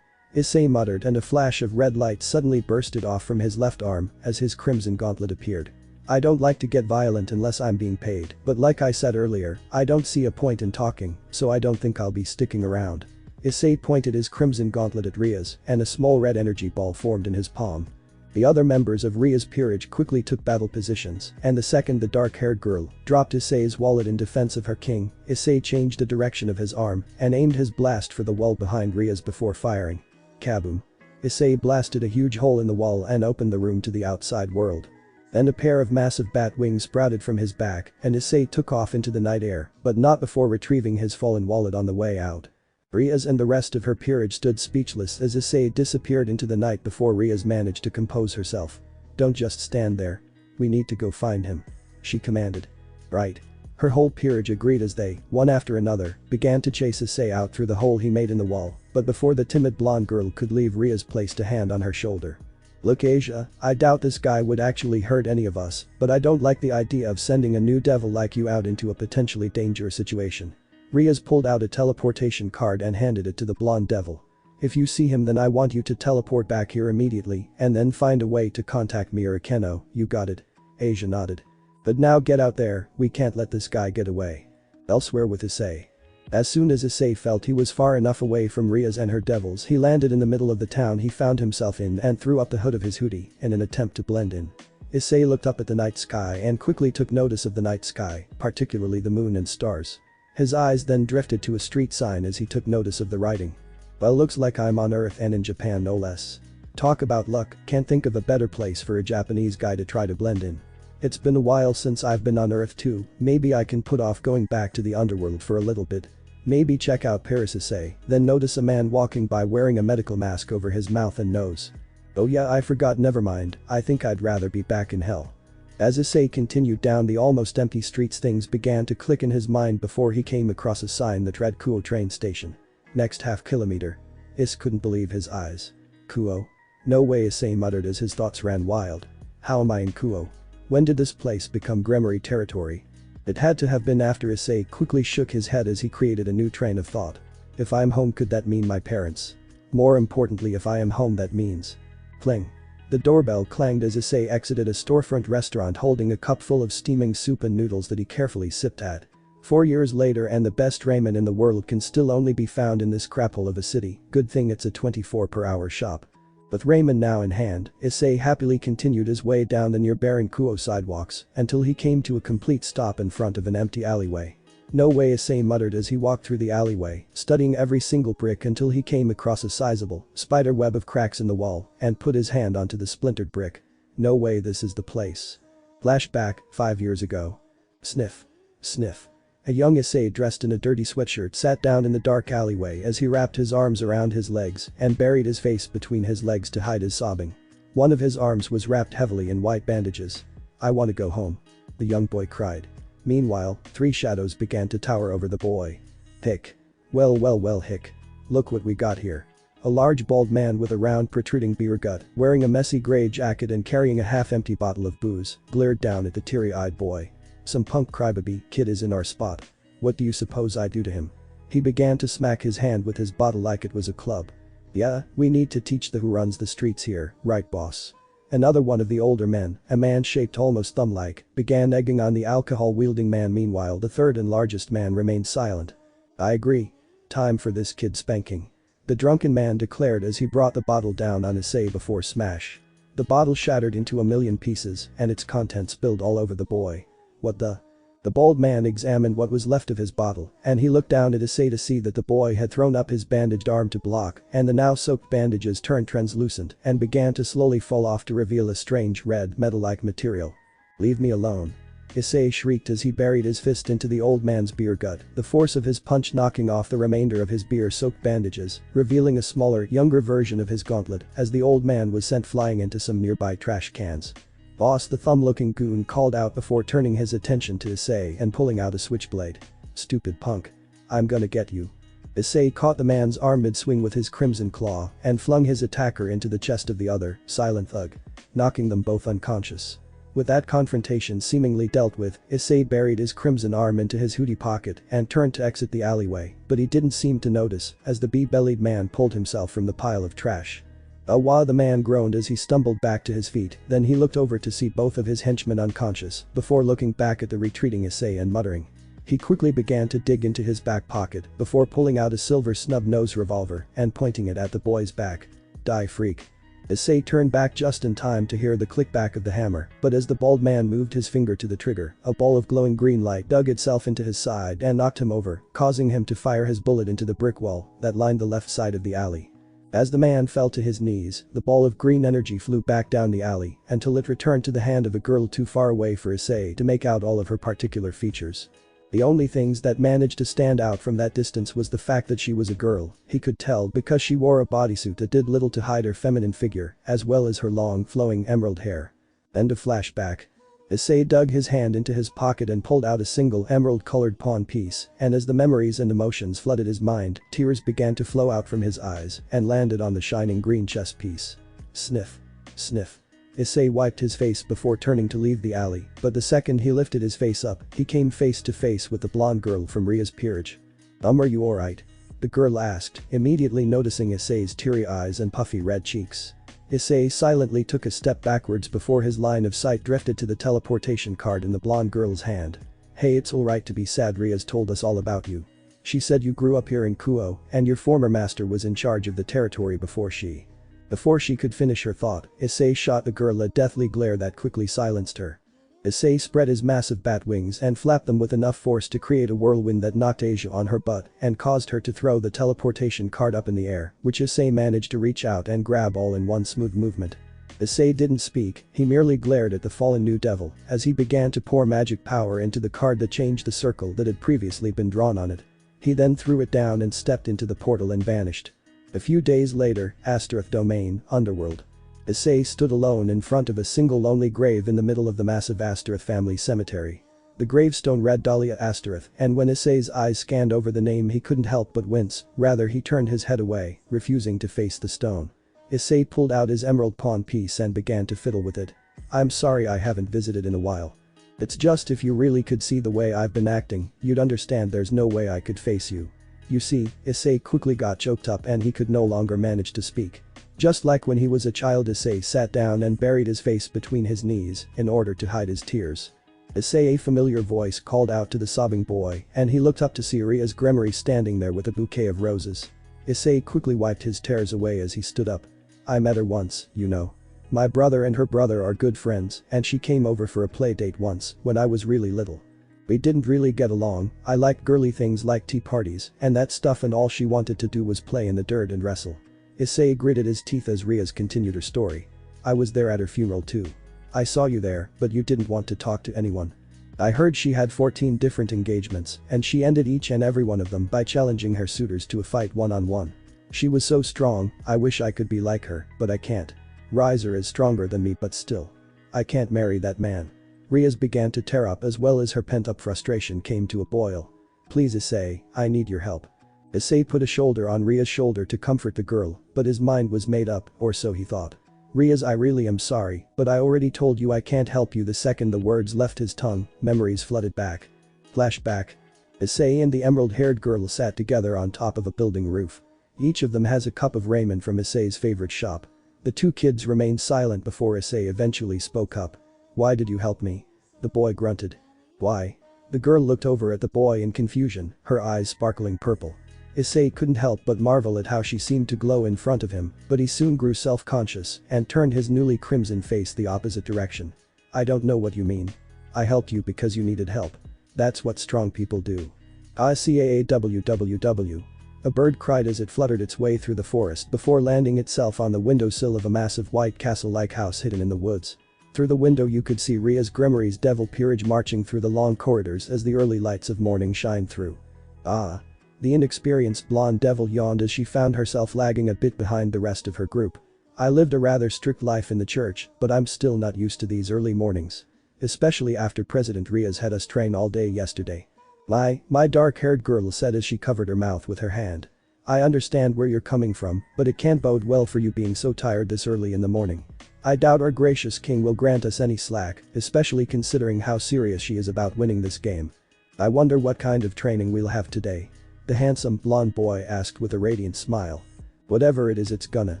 Issei muttered and a flash of red light suddenly bursted off from his left arm as his crimson gauntlet appeared. I don't like to get violent unless I'm being paid, but like I said earlier, I don't see a point in talking, so I don't think I'll be sticking around. Issei pointed his crimson gauntlet at Rias and a small red energy ball formed in his palm. The other members of Rias' peerage quickly took battle positions, and the second the dark-haired girl dropped Issei's wallet in defense of her king, Issei changed the direction of his arm and aimed his blast for the wall behind Rias before firing. Kaboom. Issei blasted a huge hole in the wall and opened the room to the outside world. Then a pair of massive bat wings sprouted from his back and Issei took off into the night air, but not before retrieving his fallen wallet on the way out. Rias and the rest of her peerage stood speechless as Issei disappeared into the night before Rias managed to compose herself. Don't just stand there. We need to go find him. She commanded. Right. Her whole peerage agreed as they, one after another, began to chase Issei out through the hole he made in the wall, but before the timid blonde girl could leave Rias placed a hand on her shoulder. Look Asia, I doubt this guy would actually hurt any of us, but I don't like the idea of sending a new devil like you out into a potentially dangerous situation. Rias pulled out a teleportation card and handed it to the blonde devil. If you see him then I want you to teleport back here immediately and then find a way to contact me or Akeno, you got it? Asia nodded. But now get out there, we can't let this guy get away. Elsewhere with Issei. As soon as Issei felt he was far enough away from Rias and her devils he landed in the middle of the town he found himself in and threw up the hood of his hoodie in an attempt to blend in. Issei looked up at the night sky and quickly took notice of the night sky, particularly the moon and stars. His eyes then drifted to a street sign as he took notice of the writing. Well, looks like I'm on Earth and in Japan no less. Talk about luck, can't think of a better place for a Japanese guy to try to blend in. It's been a while since I've been on Earth too, maybe I can put off going back to the underworld for a little bit. Maybe check out Paris Issei, then notice a man walking by wearing a medical mask over his mouth and nose. Oh yeah, I forgot, never mind, I think I'd rather be back in hell. As Issei continued down the almost empty streets things began to click in his mind before he came across a sign that read Kuoh train station. Next half kilometer. Issei couldn't believe his eyes. Kuoh? No way, Issei muttered as his thoughts ran wild. How am I in Kuoh? When did this place become Gremory territory? It had to have been after Issei quickly shook his head as he created a new train of thought. If I'm home could that mean my parents? More importantly if I am home that means. Cling. The doorbell clanged as Issei exited a storefront restaurant holding a cup full of steaming soup and noodles that he carefully sipped at. 4 years later and the best ramen in the world can still only be found in this craphole of a city, good thing it's a 24-per-hour shop. With ramen now in hand, Issei happily continued his way down the near barren Kuoh sidewalks until he came to a complete stop in front of an empty alleyway. No way, Issei muttered as he walked through the alleyway, studying every single brick until he came across a sizable spider web of cracks in the wall and put his hand onto the splintered brick. No way, this is the place. Flashback, 5 years ago. Sniff. Sniff. A young Issei dressed in a dirty sweatshirt sat down in the dark alleyway as he wrapped his arms around his legs and buried his face between his legs to hide his sobbing. One of his arms was wrapped heavily in white bandages. I want to go home. The young boy cried. Meanwhile, 3 shadows began to tower over the boy. Hick. Well, hick. Look what we got here. A large bald man with a round protruding beer gut, wearing a messy gray jacket and carrying a half-empty bottle of booze, glared down at the teary-eyed boy. Some punk crybaby kid is in our spot. What do you suppose I do to him? He began to smack his hand with his bottle like it was a club. Yeah, we need to teach the who runs the streets here, right boss? Another one of the older men, a man shaped almost thumb-like, began egging on the alcohol-wielding man. Meanwhile the third and largest man remained silent. I agree. Time for this kid spanking. The drunken man declared as he brought the bottle down on Issei before smash. The bottle shattered into a million pieces and its contents spilled all over the boy. What the? The bald man examined what was left of his bottle and he looked down at Issei to see that the boy had thrown up his bandaged arm to block and the now soaked bandages turned translucent and began to slowly fall off to reveal a strange red metal-like material. Leave me alone. Issei shrieked as he buried his fist into the old man's beer gut, the force of his punch knocking off the remainder of his beer-soaked bandages, revealing a smaller, younger version of his gauntlet as the old man was sent flying into some nearby trash cans. "Boss," the thumb-looking goon called out before turning his attention to Issei and pulling out a switchblade. "Stupid punk. I'm gonna get you." Issei caught the man's arm mid-swing with his crimson claw and flung his attacker into the chest of the other, silent thug, knocking them both unconscious. With that confrontation seemingly dealt with, Issei buried his crimson arm into his hoodie pocket and turned to exit the alleyway, but he didn't seem to notice as the bee-bellied man pulled himself from the pile of trash. While the man groaned as he stumbled back to his feet, then he looked over to see both of his henchmen unconscious before looking back at the retreating Issei and muttering. He quickly began to dig into his back pocket before pulling out a silver snub-nosed revolver and pointing it at the boy's back. "Die, freak." Issei turned back just in time to hear the click-back of the hammer, but as the bald man moved his finger to the trigger, a ball of glowing green light dug itself into his side and knocked him over, causing him to fire his bullet into the brick wall that lined the left side of the alley. As the man fell to his knees, the ball of green energy flew back down the alley until it returned to the hand of a girl too far away for Issei to make out all of her particular features. The only things that managed to stand out from that distance was the fact that she was a girl, he could tell because she wore a bodysuit that did little to hide her feminine figure, as well as her long, flowing emerald hair. End of flashback. Issei dug his hand into his pocket and pulled out a single emerald-colored pawn piece, and as the memories and emotions flooded his mind, tears began to flow out from his eyes and landed on the shining green chess piece. Sniff. Sniff. Issei wiped his face before turning to leave the alley, but the second he lifted his face up, he came face to face with the blonde girl from Rias' peerage. Are you alright?" the girl asked, immediately noticing Issei's teary eyes and puffy red cheeks. Issei silently took a step backwards before his line of sight drifted to the teleportation card in the blonde girl's hand. "Hey, it's alright to be sad. Rias told us all about you. She said you grew up here in Kuoh and your former master was in charge of the territory before she..." Before she could finish her thought, Issei shot the girl a deathly glare that quickly silenced her. Issei spread his massive bat wings and flapped them with enough force to create a whirlwind that knocked Asia on her butt and caused her to throw the teleportation card up in the air, which Issei managed to reach out and grab all in one smooth movement. Issei didn't speak, he merely glared at the fallen new devil as he began to pour magic power into the card that changed the circle that had previously been drawn on it. He then threw it down and stepped into the portal and vanished. A few days later, Astaroth Domain, Underworld. Issei stood alone in front of a single lonely grave in the middle of the massive Astaroth family cemetery. The gravestone read Dahlia Astaroth, and when Issei's eyes scanned over the name he couldn't help but wince, rather he turned his head away, refusing to face the stone. Issei pulled out his emerald pawn piece and began to fiddle with it. "I'm sorry I haven't visited in a while. It's just if you really could see the way I've been acting, you'd understand there's no way I could face you. You see," Issei quickly got choked up and he could no longer manage to speak. Just like when he was a child, Issei sat down and buried his face between his knees in order to hide his tears. Issei, a familiar voice called out to the sobbing boy and he looked up to see Rias' Gremory standing there with a bouquet of roses. Issei quickly wiped his tears away as he stood up. "I met her once, you know. My brother and her brother are good friends and she came over for a play date once when I was really little. We didn't really get along, I liked girly things like tea parties and that stuff and all she wanted to do was play in the dirt and wrestle." Issei gritted his teeth as Rias continued her story. "I was there at her funeral too. I saw you there, but you didn't want to talk to anyone. I heard she had 14 different engagements and she ended each and every one of them by challenging her suitors to a fight one-on-one. She was so strong, I wish I could be like her, but I can't. Riser is stronger than me but still. I can't marry that man." Rias began to tear up as well as her pent-up frustration came to a boil. "Please Issei, I need your help." Issei put a shoulder on Rias' shoulder to comfort the girl, but his mind was made up, or so he thought. "Rias, I really am sorry, but I already told you I can't help you." The second the words left his tongue, memories flooded back. Flashback. Issei and the emerald-haired girl sat together on top of a building roof. Each of them has a cup of ramen from Issei's favorite shop. The two kids remained silent before Issei eventually spoke up. "Why did you help me?" the boy grunted. "Why?" The girl looked over at the boy in confusion, her eyes sparkling purple. Issei couldn't help but marvel at how she seemed to glow in front of him, but he soon grew self-conscious and turned his newly crimson face the opposite direction. "I don't know what you mean. I helped you because you needed help. That's what strong people do." "Caawww." A bird cried as it fluttered its way through the forest before landing itself on the windowsill of a massive white castle-like house hidden in the woods. Through the window you could see Rias Grimory's devil peerage marching through the long corridors as the early lights of morning shined through. Ah. The inexperienced blonde devil yawned as she found herself lagging a bit behind the rest of her group. I lived a rather strict life in the church, but I'm still not used to these early mornings. Especially after President Rias had us train all day yesterday. My dark-haired girl said as she covered her mouth with her hand. I understand where you're coming from, but it can't bode well for you being so tired this early in the morning. I doubt our gracious king will grant us any slack, especially considering how serious she is about winning this game. I wonder what kind of training we'll have today. The handsome, blonde boy asked with a radiant smile. Whatever it is, it's gonna.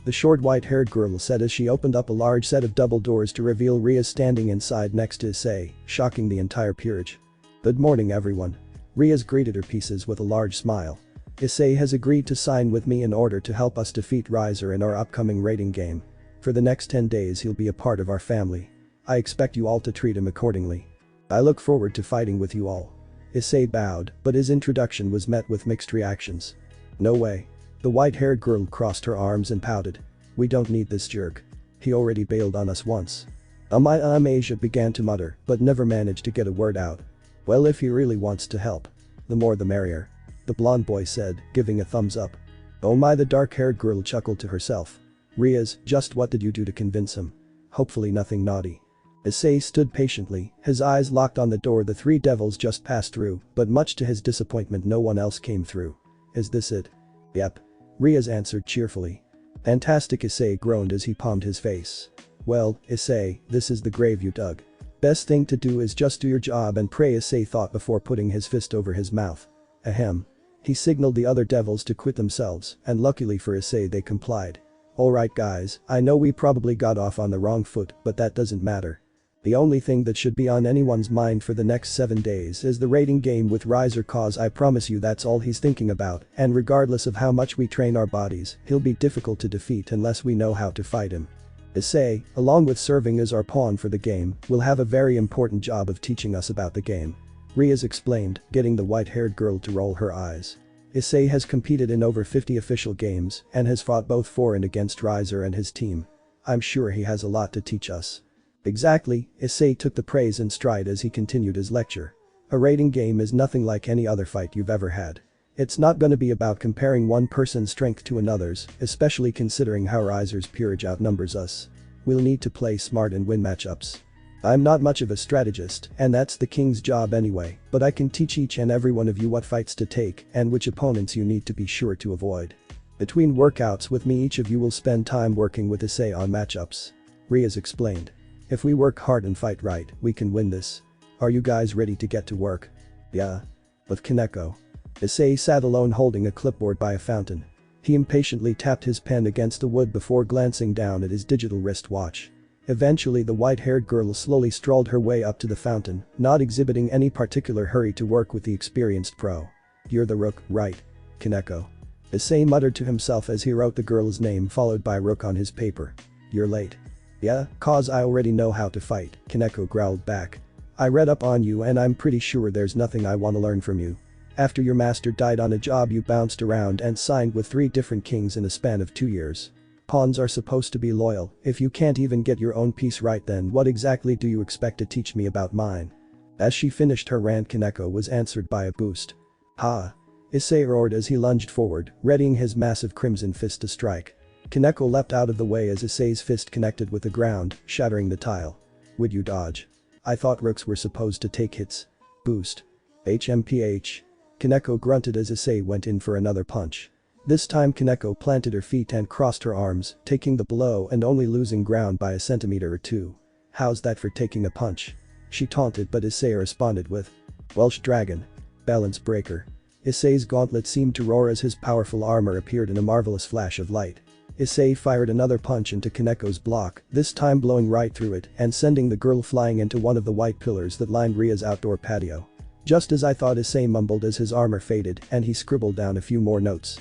The short white-haired girl said as she opened up a large set of double doors to reveal Rias standing inside next to Issei, shocking the entire peerage. Good morning everyone. Rias greeted her pieces with a large smile. Issei has agreed to sign with me in order to help us defeat Riser in our upcoming raiding game. For the next 10 days he'll be a part of our family. I expect you all to treat him accordingly. I look forward to fighting with you all. Issei bowed, but his introduction was met with mixed reactions. No way. The white-haired girl crossed her arms and pouted. We don't need this jerk. He already bailed on us once. Asia began to mutter, but never managed to get a word out. Well, if he really wants to help. The more the merrier. The blonde boy said, giving a thumbs up. Oh my, the dark-haired girl chuckled to herself. Rias, just what did you do to convince him? Hopefully nothing naughty. Issei stood patiently, his eyes locked on the door the three devils just passed through, but much to his disappointment no one else came through. Is this it? Yep. Rias answered cheerfully. Fantastic, Issei groaned as he palmed his face. Well, Issei, this is the grave you dug. Best thing to do is just do your job and pray, Issei thought before putting his fist over his mouth. Ahem. He signaled the other devils to quit themselves, and luckily for Issei they complied. Alright guys, I know we probably got off on the wrong foot, but that doesn't matter. The only thing that should be on anyone's mind for the next 7 days is the raiding game with Riser, cause I promise you that's all he's thinking about, and regardless of how much we train our bodies, he'll be difficult to defeat unless we know how to fight him. Issei, along with serving as our pawn for the game, will have a very important job of teaching us about the game. Rias explained, getting the white-haired girl to roll her eyes. Issei has competed in over 50 official games and has fought both for and against Riser and his team. I'm sure he has a lot to teach us. Exactly, Issei took the praise in stride as he continued his lecture. A raiding game is nothing like any other fight you've ever had. It's not gonna be about comparing one person's strength to another's, especially considering how Riser's peerage outnumbers us. We'll need to play smart and win matchups. I'm not much of a strategist, and that's the king's job anyway, but I can teach each and every one of you what fights to take and which opponents you need to be sure to avoid. Between workouts with me, each of you will spend time working with Issei on matchups. Rias explained. If we work hard and fight right, we can win this. Are you guys ready to get to work? Yeah. With Kaneko. Issei sat alone holding a clipboard by a fountain. He impatiently tapped his pen against the wood before glancing down at his digital wristwatch. Eventually the white-haired girl slowly strolled her way up to the fountain, not exhibiting any particular hurry to work with the experienced pro. You're the rook, right? Kaneko. Issei muttered to himself as he wrote the girl's name followed by rook on his paper. You're late. Yeah, cause I already know how to fight, Kaneko growled back. I read up on you and I'm pretty sure there's nothing I want to learn from you. After your master died on a job you bounced around and signed with 3 different kings in a span of 2 years. Pawns are supposed to be loyal. If you can't even get your own piece right, then what exactly do you expect to teach me about mine? As she finished her rant, Kaneko was answered by a boost. Ha! Issei roared as he lunged forward, readying his massive crimson fist to strike. Kaneko leapt out of the way as Issei's fist connected with the ground, shattering the tile. Would you dodge? I thought rooks were supposed to take hits. Boost. HMPH. Kaneko grunted as Issei went in for another punch. This time Kaneko planted her feet and crossed her arms, taking the blow and only losing ground by a centimeter or two. How's that for taking a punch? She taunted, but Issei responded with Welsh Dragon. Balance Breaker. Issei's gauntlet seemed to roar as his powerful armor appeared in a marvelous flash of light. Issei fired another punch into Kaneko's block, this time blowing right through it and sending the girl flying into one of the white pillars that lined Ria's outdoor patio. Just as I thought, Issei mumbled as his armor faded and he scribbled down a few more notes.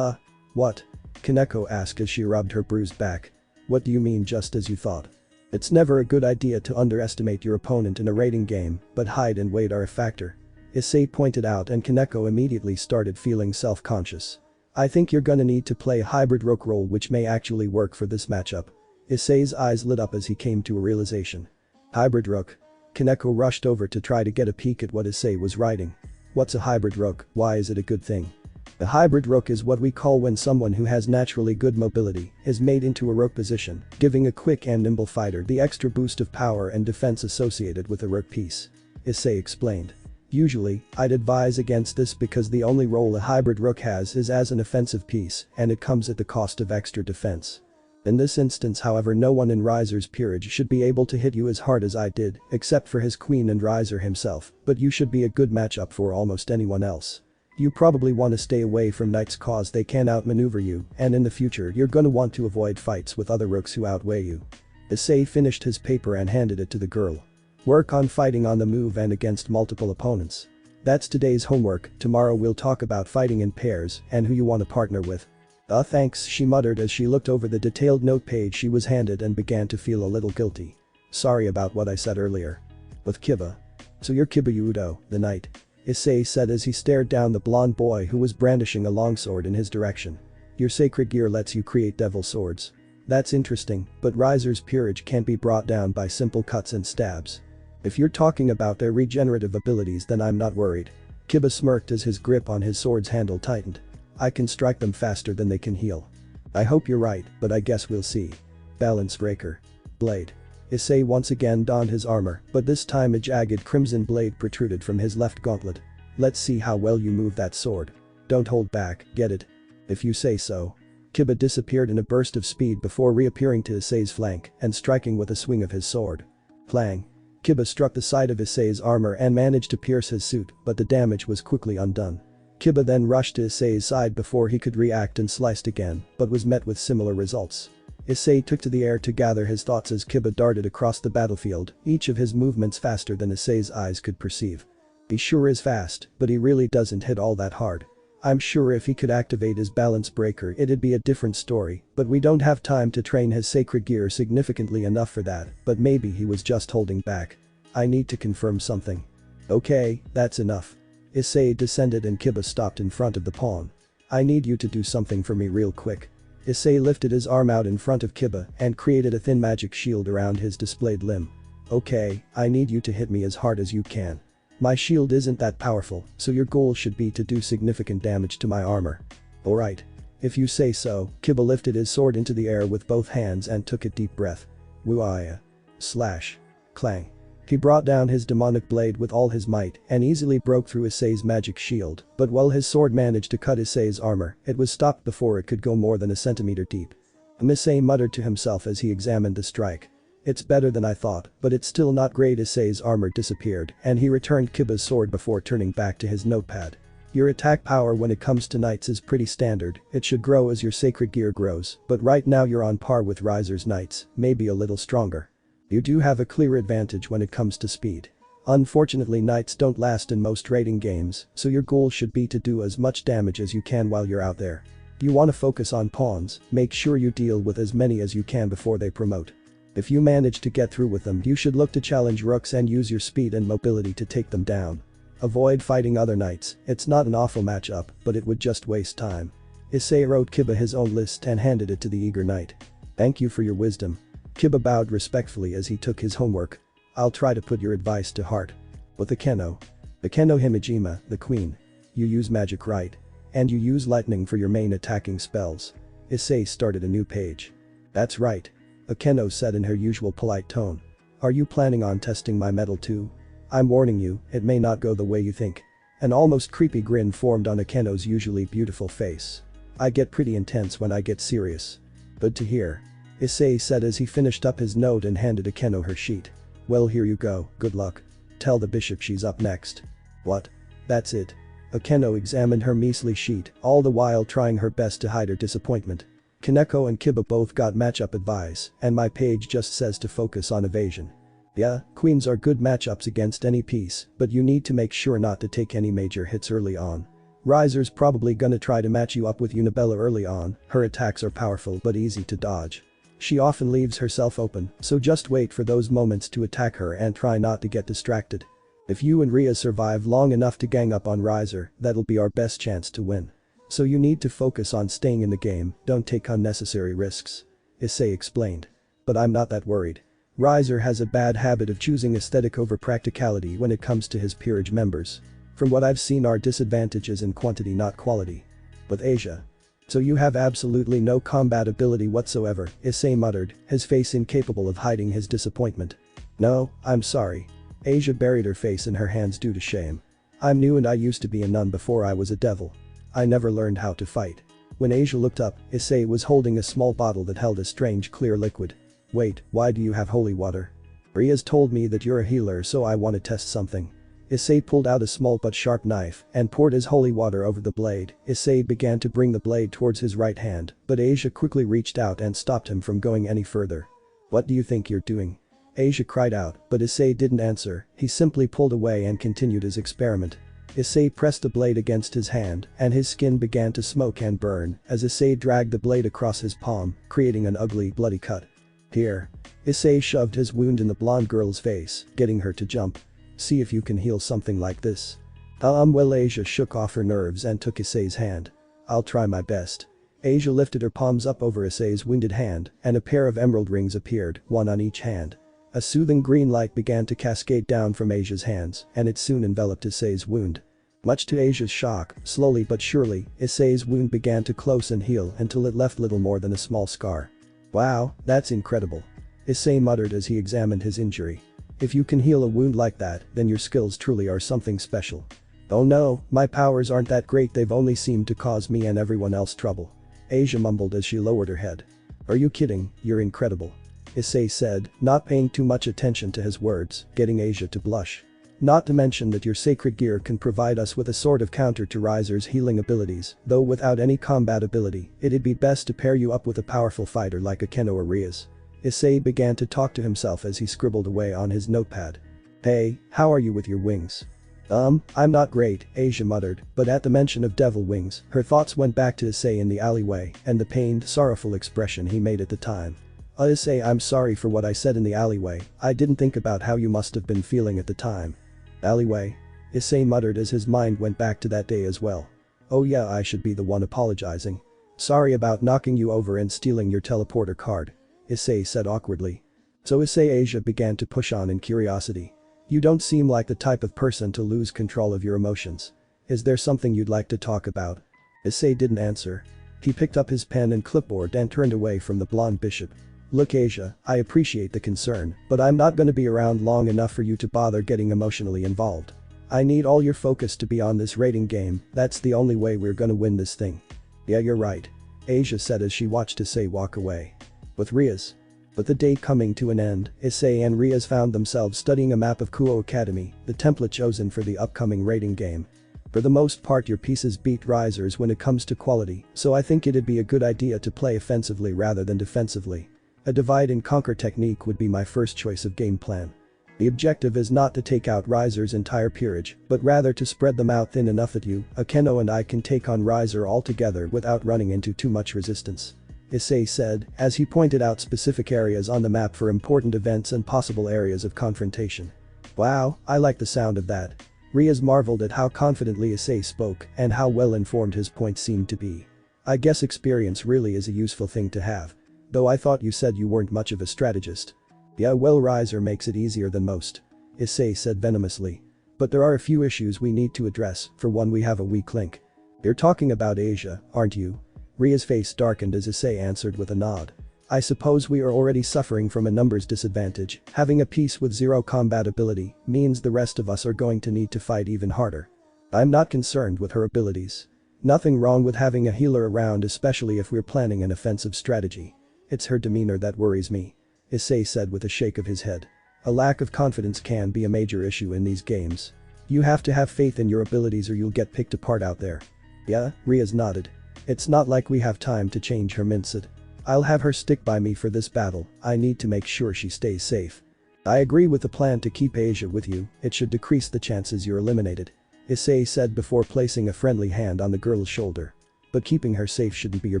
What? Kaneko asked as she rubbed her bruised back. What do you mean just as you thought? It's never a good idea to underestimate your opponent in a raiding game, but height and weight are a factor. Issei pointed out and Kaneko immediately started feeling self-conscious. I think you're gonna need to play a hybrid rook role which may actually work for this matchup. Issei's eyes lit up as he came to a realization. Hybrid rook. Kaneko rushed over to try to get a peek at what Issei was writing. What's a hybrid rook, why is it a good thing? A hybrid rook is what we call when someone who has naturally good mobility is made into a rook position, giving a quick and nimble fighter the extra boost of power and defense associated with a rook piece. Issei explained. Usually, I'd advise against this because the only role a hybrid rook has is as an offensive piece and it comes at the cost of extra defense. In this instance however no one in Riser's peerage should be able to hit you as hard as I did except for his queen and Riser himself, but you should be a good matchup for almost anyone else. You probably want to stay away from knights cause they can outmaneuver you and in the future you're gonna want to avoid fights with other rooks who outweigh you. Issei finished his paper and handed it to the girl. Work on fighting on the move and against multiple opponents. That's today's homework, tomorrow we'll talk about fighting in pairs and who you want to partner with. Thanks, she muttered as she looked over the detailed note page she was handed and began to feel a little guilty. Sorry about what I said earlier. With Kiba. So you're Kiba Udo, the knight. Issei said as he stared down the blonde boy who was brandishing a longsword in his direction. Your sacred gear lets you create devil swords. That's interesting, but Riser's peerage can't be brought down by simple cuts and stabs. If you're talking about their regenerative abilities then I'm not worried. Kiba smirked as his grip on his sword's handle tightened. I can strike them faster than they can heal. I hope you're right, but I guess we'll see. Balance breaker. Blade. Issei once again donned his armor, but this time a jagged crimson blade protruded from his left gauntlet. Let's see how well you move that sword. Don't hold back, get it? If you say so. Kiba disappeared in a burst of speed before reappearing to Issei's flank and striking with a swing of his sword. Clang. Kiba struck the side of Issei's armor and managed to pierce his suit, but the damage was quickly undone. Kiba then rushed to Issei's side before he could react and sliced again, but was met with similar results. Issei took to the air to gather his thoughts as Kiba darted across the battlefield, each of his movements faster than Issei's eyes could perceive. He sure is fast, but he really doesn't hit all that hard. I'm sure if he could activate his balance breaker it'd be a different story, but we don't have time to train his sacred gear significantly enough for that, but maybe he was just holding back. I need to confirm something. Okay, that's enough. Issei descended and Kiba stopped in front of the pawn. I need you to do something for me real quick. Issei lifted his arm out in front of Kiba and created a thin magic shield around his displayed limb. Okay, I need you to hit me as hard as you can. My shield isn't that powerful, so your goal should be to do significant damage to my armor. Alright. If you say so. Kiba lifted his sword into the air with both hands and took a deep breath. Wuaya. Slash. Clang. He brought down his demonic blade with all his might and easily broke through Issei's magic shield, but while his sword managed to cut Issei's armor, it was stopped before it could go more than a centimeter deep. Issei muttered to himself as he examined the strike. It's better than I thought, but it's still not great. Issei's armor disappeared and he returned Kiba's sword before turning back to his notepad. Your attack power when it comes to knights is pretty standard, it should grow as your sacred gear grows, but right now you're on par with Riser's knights, maybe a little stronger. You do have a clear advantage when it comes to speed. Unfortunately knights don't last in most raiding games, so your goal should be to do as much damage as you can while you're out there. You want to focus on pawns, make sure you deal with as many as you can before they promote. If you manage to get through with them you should look to challenge rooks and use your speed and mobility to take them down. Avoid fighting other knights, it's not an awful matchup, but it would just waste time. Issei wrote Kiba his own list and handed it to the eager knight. Thank you for your wisdom. Kiba bowed respectfully as he took his homework. I'll try to put your advice to heart. With the Kuoh Himejima, the queen. You use magic right. And you use lightning for your main attacking spells. Issei started a new page. That's right. Kuoh said in her usual polite tone. Are you planning on testing my metal too? I'm warning you, it may not go the way you think. An almost creepy grin formed on Kuoh's usually beautiful face. I get pretty intense when I get serious. Good to hear. Issei said as he finished up his note and handed Kuoh her sheet. Well here you go, good luck. Tell the bishop she's up next. What? That's it. Kuoh examined her measly sheet, all the while trying her best to hide her disappointment. Kaneko and Kiba both got matchup advice, and my page just says to focus on evasion. Yeah, queens are good matchups against any piece, but you need to make sure not to take any major hits early on. Riser's probably gonna try to match you up with Unibella early on, her attacks are powerful but easy to dodge. She often leaves herself open, so just wait for those moments to attack her and try not to get distracted. If you and Rias survive long enough to gang up on Riser, that'll be our best chance to win. So you need to focus on staying in the game, don't take unnecessary risks. Issei explained. But I'm not that worried. Riser has a bad habit of choosing aesthetic over practicality when it comes to his peerage members. From what I've seen, our disadvantage is in quantity, not quality. With Asia. So you have absolutely no combat ability whatsoever, Issei muttered, his face incapable of hiding his disappointment. No, I'm sorry. Asia buried her face in her hands due to shame. I'm new and I used to be a nun before I was a devil. I never learned how to fight. When Asia looked up, Issei was holding a small bottle that held a strange clear liquid. Wait, why do you have holy water? Rias told me that you're a healer, so I want to test something. Issei pulled out a small but sharp knife and poured his holy water over the blade. Issei began to bring the blade towards his right hand, but Asia quickly reached out and stopped him from going any further. What do you think you're doing? Asia cried out, but Issei didn't answer. He simply pulled away and continued his experiment. Issei pressed the blade against his hand, and his skin began to smoke and burn as Issei dragged the blade across his palm, creating an ugly, bloody cut. Here. Issei shoved his wound in the blonde girl's face, getting her to jump. See if you can heal something like this. Well, Asia shook off her nerves and took Issei's hand. I'll try my best. Asia lifted her palms up over Issei's wounded hand, and a pair of emerald rings appeared, one on each hand. A soothing green light began to cascade down from Asia's hands, and it soon enveloped Issei's wound. Much to Asia's shock, slowly but surely, Issei's wound began to close and heal until it left little more than a small scar. Wow, that's incredible. Issei muttered as he examined his injury. If you can heal a wound like that, then your skills truly are something special. Oh no, my powers aren't that great, they've only seemed to cause me and everyone else trouble. Asia mumbled as she lowered her head. Are you kidding? You're incredible. Issei said, not paying too much attention to his words, getting Asia to blush. Not to mention that your sacred gear can provide us with a sort of counter to Riser's healing abilities, though without any combat ability, it'd be best to pair you up with a powerful fighter like a Kuoh or Rias. Issei began to talk to himself as he scribbled away on his notepad. Hey, how are you with your wings? I'm not great, Asia muttered, but at the mention of devil wings, her thoughts went back to Issei in the alleyway and the pained, sorrowful expression he made at the time. Issei, I'm sorry for what I said in the alleyway, I didn't think about how you must have been feeling at the time. Alleyway? Issei muttered as his mind went back to that day as well. Oh yeah, I should be the one apologizing. Sorry about knocking you over and stealing your teleporter card. Issei said awkwardly. So Issei Asia began to push on in curiosity. You don't seem like the type of person to lose control of your emotions. Is there something you'd like to talk about? Issei didn't answer. He picked up his pen and clipboard and turned away from the blonde bishop. Look Asia, I appreciate the concern, but I'm not gonna be around long enough for you to bother getting emotionally involved. I need all your focus to be on this rating game, that's the only way we're gonna win this thing. Yeah, you're right. Asia said as she watched Issei walk away. With Rias. With the day coming to an end, Issei and Rias found themselves studying a map of Kuoh Academy, the template chosen for the upcoming rating game. For the most part your pieces beat Risers when it comes to quality, so I think it'd be a good idea to play offensively rather than defensively. A divide and conquer technique would be my first choice of game plan. The objective is not to take out Riser's entire peerage, but rather to spread them out thin enough that you, a Kuoh and I can take on Riser altogether without running into too much resistance. Issei said, as he pointed out specific areas on the map for important events and possible areas of confrontation. Wow, I like the sound of that. Rias marveled at how confidently Issei spoke and how well informed his points seemed to be. I guess experience really is a useful thing to have. Though I thought you said you weren't much of a strategist. Yeah, well, Riser makes it easier than most. Issei said venomously. But there are a few issues we need to address, for one we have a weak link. You're talking about Asia, aren't you? Ria's face darkened as Issei answered with a nod. I suppose we are already suffering from a numbers disadvantage, having a piece with zero combat ability means the rest of us are going to need to fight even harder. I'm not concerned with her abilities. Nothing wrong with having a healer around, especially if we're planning an offensive strategy. It's her demeanor that worries me. Issei said with a shake of his head. A lack of confidence can be a major issue in these games. You have to have faith in your abilities or you'll get picked apart out there. Yeah, Rias nodded. It's not like we have time to change her mindset. I'll have her stick by me for this battle, I need to make sure she stays safe. I agree with the plan to keep Asia with you, it should decrease the chances you're eliminated. Issei said before placing a friendly hand on the girl's shoulder. But keeping her safe shouldn't be your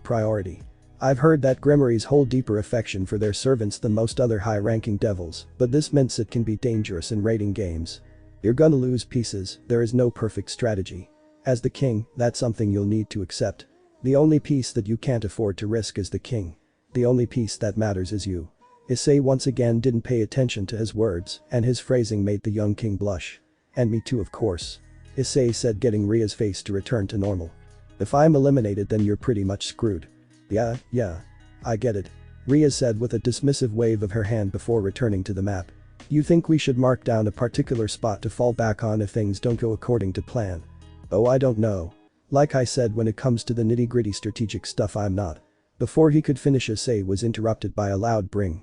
priority. I've heard that Grimoires hold deeper affection for their servants than most other high-ranking devils, but this mindset can be dangerous in raiding games. You're gonna lose pieces, there is no perfect strategy. As the king, that's something you'll need to accept. The only piece that you can't afford to risk is the king. The only piece that matters is you. Issei once again didn't pay attention to his words, and his phrasing made the young king blush. And me too, of course. Issei said, getting Ria's face to return to normal. If I'm eliminated, then you're pretty much screwed. Yeah. I get it. Ria said with a dismissive wave of her hand before returning to the map. You think we should mark down a particular spot to fall back on if things don't go according to plan? Oh, I don't know. Like I said, when it comes to the nitty-gritty strategic stuff, I'm not. Before he could finish, Issei was interrupted by a loud ring.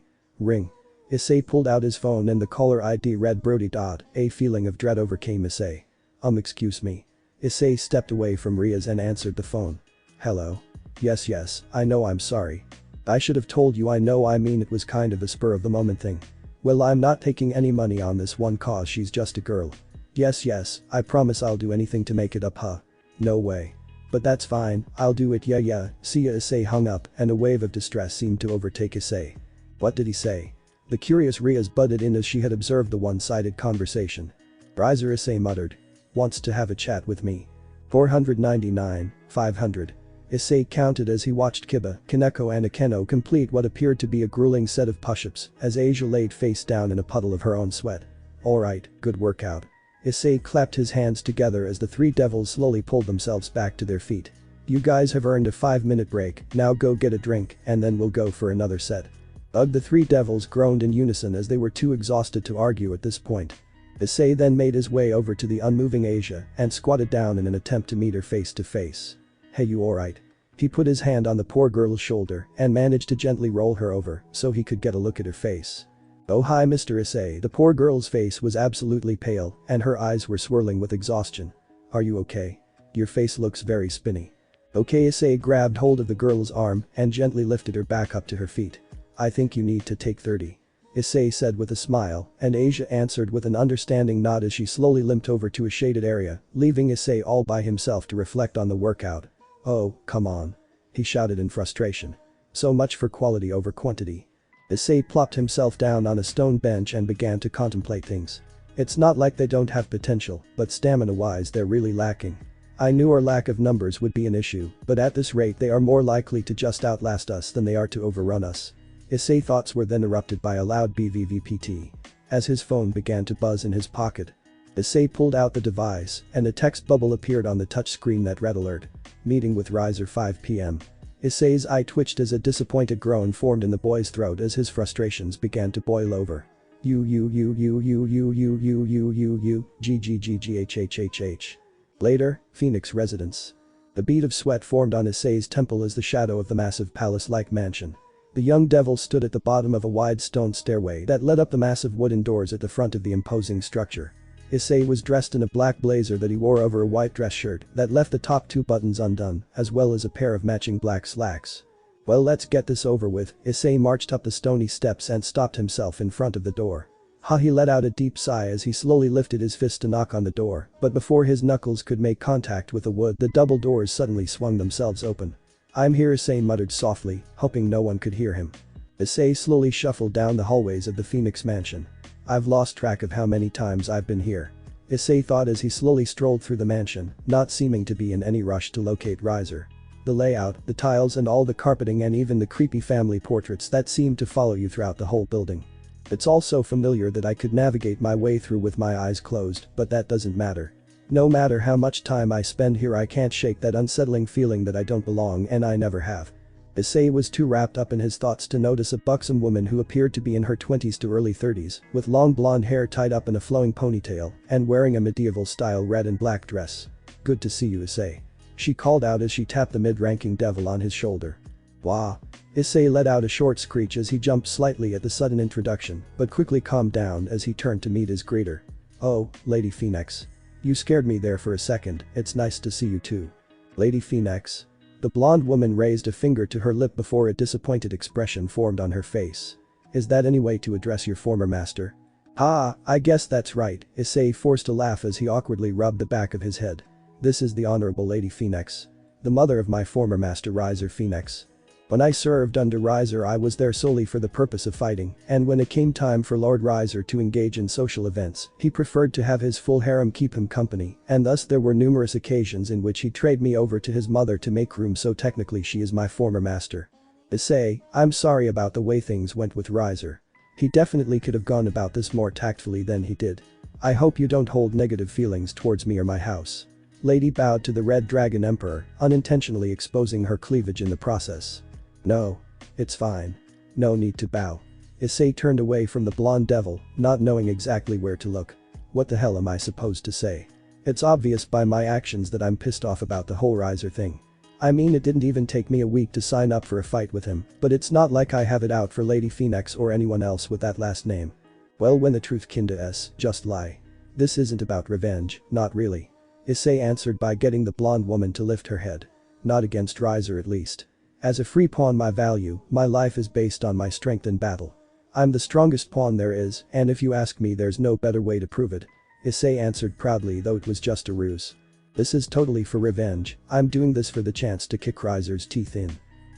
Issei pulled out his phone and the caller ID read Brody. A feeling of dread overcame Issei. Excuse me. Issei stepped away from Rias and answered the phone. Hello? Yes, I know, I'm sorry. I should have told you. I mean it was kind of a spur of the moment thing. Well, I'm not taking any money on this one cause she's just a girl. Yes, I promise I'll do anything to make it up, huh? No way. But that's fine, I'll do it, yeah. See ya. Issei hung up and a wave of distress seemed to overtake Issei. What did he say? The curious Rias butted in as she had observed the one-sided conversation. Riser, Issei muttered. Wants to have a chat with me. 499, 500. Issei counted as he watched Kiba, Kaneko and Akeno complete what appeared to be a grueling set of push-ups as Asia laid face down in a puddle of her own sweat. Alright, good workout. Issei clapped his hands together as the three devils slowly pulled themselves back to their feet. You guys have earned a 5-minute break, now go get a drink and then we'll go for another set. Ugh, the three devils groaned in unison as they were too exhausted to argue at this point. Issei then made his way over to the unmoving Asia and squatted down in an attempt to meet her face to face. Hey, you alright? He put his hand on the poor girl's shoulder and managed to gently roll her over so he could get a look at her face. Oh hi Mr. Issei. The poor girl's face was absolutely pale and her eyes were swirling with exhaustion. Are you okay? Your face looks very spinny. Okay. Issei grabbed hold of the girl's arm and gently lifted her back up to her feet. I think you need to take 30. Issei said with a smile, and Asia answered with an understanding nod as she slowly limped over to a shaded area, leaving Issei all by himself to reflect on the workout. Oh, come on. He shouted in frustration. So much for quality over quantity. Issei plopped himself down on a stone bench and began to contemplate things. It's not like they don't have potential, but stamina-wise they're really lacking. I knew our lack of numbers would be an issue, but at this rate they are more likely to just outlast us than they are to overrun us. Issei's thoughts were then interrupted by a loud BVVPT. As his phone began to buzz in his pocket. Issei pulled out the device and a text bubble appeared on the touchscreen that read alert. Meeting with Riser 5 p.m. Issei's eye twitched as a disappointed groan formed in the boy's throat as his frustrations began to boil over. GGGGHHHH. Later, Phoenix residence. The bead of sweat formed on Issei's temple as the shadow of the massive palace-like mansion. The young devil stood at the bottom of a wide stone stairway that led up the massive wooden doors at the front of the imposing structure. Issei was dressed in a black blazer that he wore over a white dress shirt that left the top 2 buttons undone, as well as a pair of matching black slacks. Well, let's get this over with. Issei marched up the stony steps and stopped himself in front of the door. He let out a deep sigh as he slowly lifted his fist to knock on the door, but before his knuckles could make contact with the wood, the double doors suddenly swung themselves open. I'm here, Issei muttered softly, hoping no one could hear him. Issei slowly shuffled down the hallways of the Phoenix mansion. I've lost track of how many times I've been here. Issei thought as he slowly strolled through the mansion, not seeming to be in any rush to locate Riser. The layout, the tiles and all the carpeting and even the creepy family portraits that seemed to follow you throughout the whole building. It's all so familiar that I could navigate my way through with my eyes closed, but that doesn't matter. No matter how much time I spend here, I can't shake that unsettling feeling that I don't belong, and I never have. Issei was too wrapped up in his thoughts to notice a buxom woman who appeared to be in her 20s to early 30s, with long blonde hair tied up in a flowing ponytail and wearing a medieval-style red and black dress. Good to see you, Issei. She called out as she tapped the mid-ranking devil on his shoulder. Wah. Issei let out a short screech as he jumped slightly at the sudden introduction, but quickly calmed down as he turned to meet his greeter. Oh, Lady Phenex. You scared me there for a second, it's nice to see you too. Lady Phenex. The blonde woman raised a finger to her lip before a disappointed expression formed on her face. Is that any way to address your former master? I guess that's right, Issei forced a laugh as he awkwardly rubbed the back of his head. This is the Honorable Lady Phenex. The mother of my former master Riser Phenex. When I served under Riser, I was there solely for the purpose of fighting, and when it came time for Lord Riser to engage in social events, he preferred to have his full harem keep him company, and thus there were numerous occasions in which he traded me over to his mother to make room, so technically she is my former master. Issei, I'm sorry about the way things went with Riser. He definitely could have gone about this more tactfully than he did. I hope you don't hold negative feelings towards me or my house. Lady bowed to the Red Dragon Emperor, unintentionally exposing her cleavage in the process. No. It's fine. No need to bow. Issei turned away from the blonde devil, not knowing exactly where to look. What the hell am I supposed to say? It's obvious by my actions that I'm pissed off about the whole Riser thing. I mean, it didn't even take me a week to sign up for a fight with him, but it's not like I have it out for Lady Phenex or anyone else with that last name. Well, when the truth kinda just lie. This isn't about revenge, not really. Issei answered by getting the blonde woman to lift her head. Not against Riser at least. As a free pawn, my life is based on my strength in battle. I'm the strongest pawn there is, and if you ask me, there's no better way to prove it. Issei answered proudly, though it was just a ruse. This is totally for revenge. I'm doing this for the chance to kick Riser's teeth in.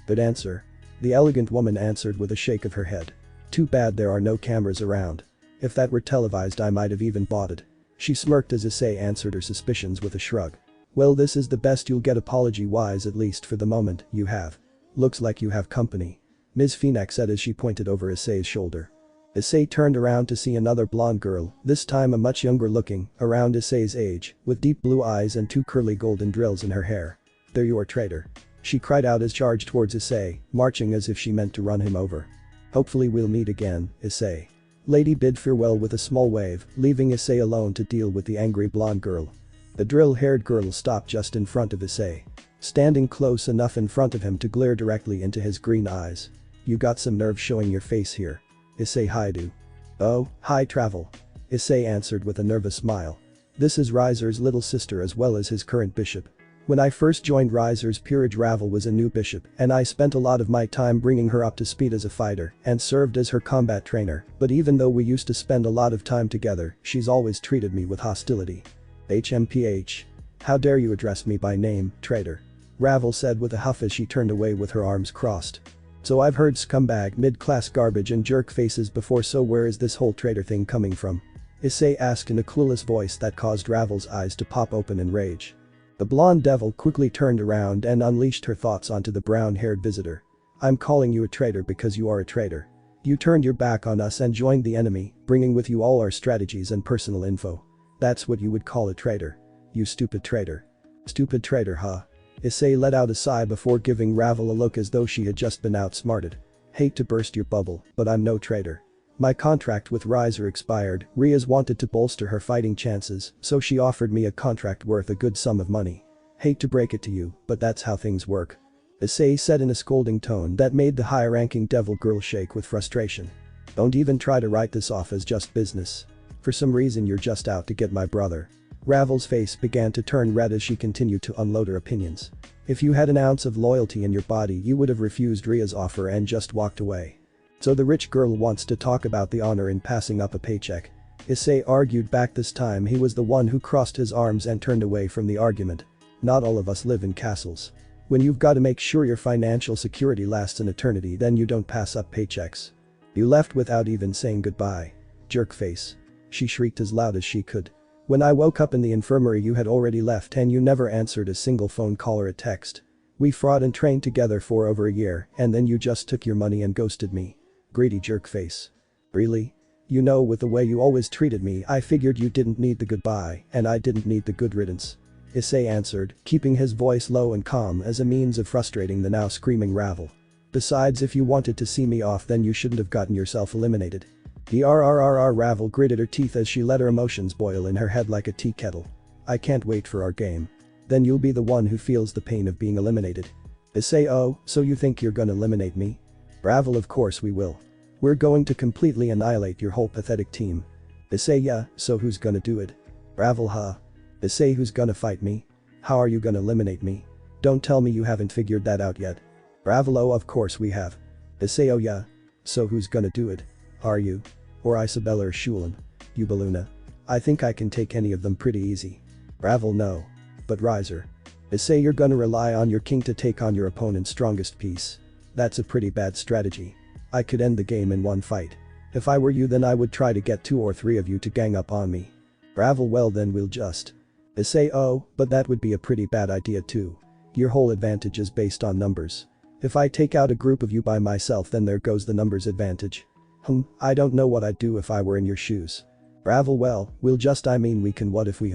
Good answer. The elegant woman answered with a shake of her head. Too bad there are no cameras around. If that were televised, I might have even bought it. She smirked as Issei answered her suspicions with a shrug. Well, this is the best you'll get apology-wise, at least for the moment. You have. Looks like you have company. Ms. Phenex said as she pointed over Issei's shoulder. Issei turned around to see another blonde girl, this time a much younger looking, around Issei's age, with deep blue eyes and two curly golden drills in her hair. There you are, traitor. She cried out as charged towards Issei, marching as if she meant to run him over. Hopefully we'll meet again, Issei. Lady bid farewell with a small wave, leaving Issei alone to deal with the angry blonde girl. The drill-haired girl stopped just in front of Issei. Standing close enough in front of him to glare directly into his green eyes. You got some nerve showing your face here. Issei Haidu. Oh, hi Travel. Issei answered with a nervous smile. This is Riser's little sister as well as his current bishop. When I first joined Riser's peerage, Ravel was a new bishop, and I spent a lot of my time bringing her up to speed as a fighter and served as her combat trainer, but even though we used to spend a lot of time together, she's always treated me with hostility. HMPH. How dare you address me by name, traitor? Ravel said with a huff as she turned away with her arms crossed. So I've heard scumbag, mid-class garbage and jerk faces before, so where is this whole traitor thing coming from? Issei asked in a clueless voice that caused Ravel's eyes to pop open in rage. The blonde devil quickly turned around and unleashed her thoughts onto the brown-haired visitor. I'm calling you a traitor because you are a traitor. You turned your back on us and joined the enemy, bringing with you all our strategies and personal info. That's what you would call a traitor. You stupid traitor. Stupid traitor, huh? Issei let out a sigh before giving Ravel a look as though she had just been outsmarted. Hate to burst your bubble, but I'm no traitor. My contract with Riser expired. Rias wanted to bolster her fighting chances, so she offered me a contract worth a good sum of money. Hate to break it to you, but that's how things work. Issei said in a scolding tone that made the high-ranking devil girl shake with frustration. Don't even try to write this off as just business. For some reason you're just out to get my brother. Ravel's face began to turn red as she continued to unload her opinions. If you had an ounce of loyalty in your body, you would have refused Ria's offer and just walked away. So the rich girl wants to talk about the honor in passing up a paycheck. Issei argued back. This time he was the one who crossed his arms and turned away from the argument. Not all of us live in castles. When you've got to make sure your financial security lasts an eternity, then you don't pass up paychecks. You left without even saying goodbye. Jerkface. She shrieked as loud as she could. When I woke up in the infirmary, you had already left and you never answered a single phone call or a text. We fought and trained together for over a year, and then you just took your money and ghosted me. Greedy jerkface. Really? You know, with the way you always treated me, I figured you didn't need the goodbye, and I didn't need the good riddance. Issei answered, keeping his voice low and calm as a means of frustrating the now screaming Ravel. Besides, if you wanted to see me off, then you shouldn't have gotten yourself eliminated. Ravel gritted her teeth as she let her emotions boil in her head like a tea kettle. I can't wait for our game. Then you'll be the one who feels the pain of being eliminated. Issei, oh, so you think you're gonna eliminate me? Ravel, of course we will. We're going to completely annihilate your whole pathetic team. Issei, yeah, so who's gonna do it? Ravel, huh? Issei, who's gonna fight me? How are you gonna eliminate me? Don't tell me you haven't figured that out yet. Ravel, oh, of course we have. Issei, oh yeah. So who's gonna do it? Are you? Or Isabella or Shulin? You Balloona. I think I can take any of them pretty easy. Ravel, no. But Riser. Issei, you're gonna rely on your king to take on your opponent's strongest piece. That's a pretty bad strategy. I could end the game in one fight. If I were you, then I would try to get 2 or 3 of you to gang up on me. Ravel, well then we'll just. Issei, oh, but that would be a pretty bad idea too. Your whole advantage is based on numbers. If I take out a group of you by myself then there goes the numbers advantage. I don't know what I'd do if I were in your shoes. Ravel, well, we can what if we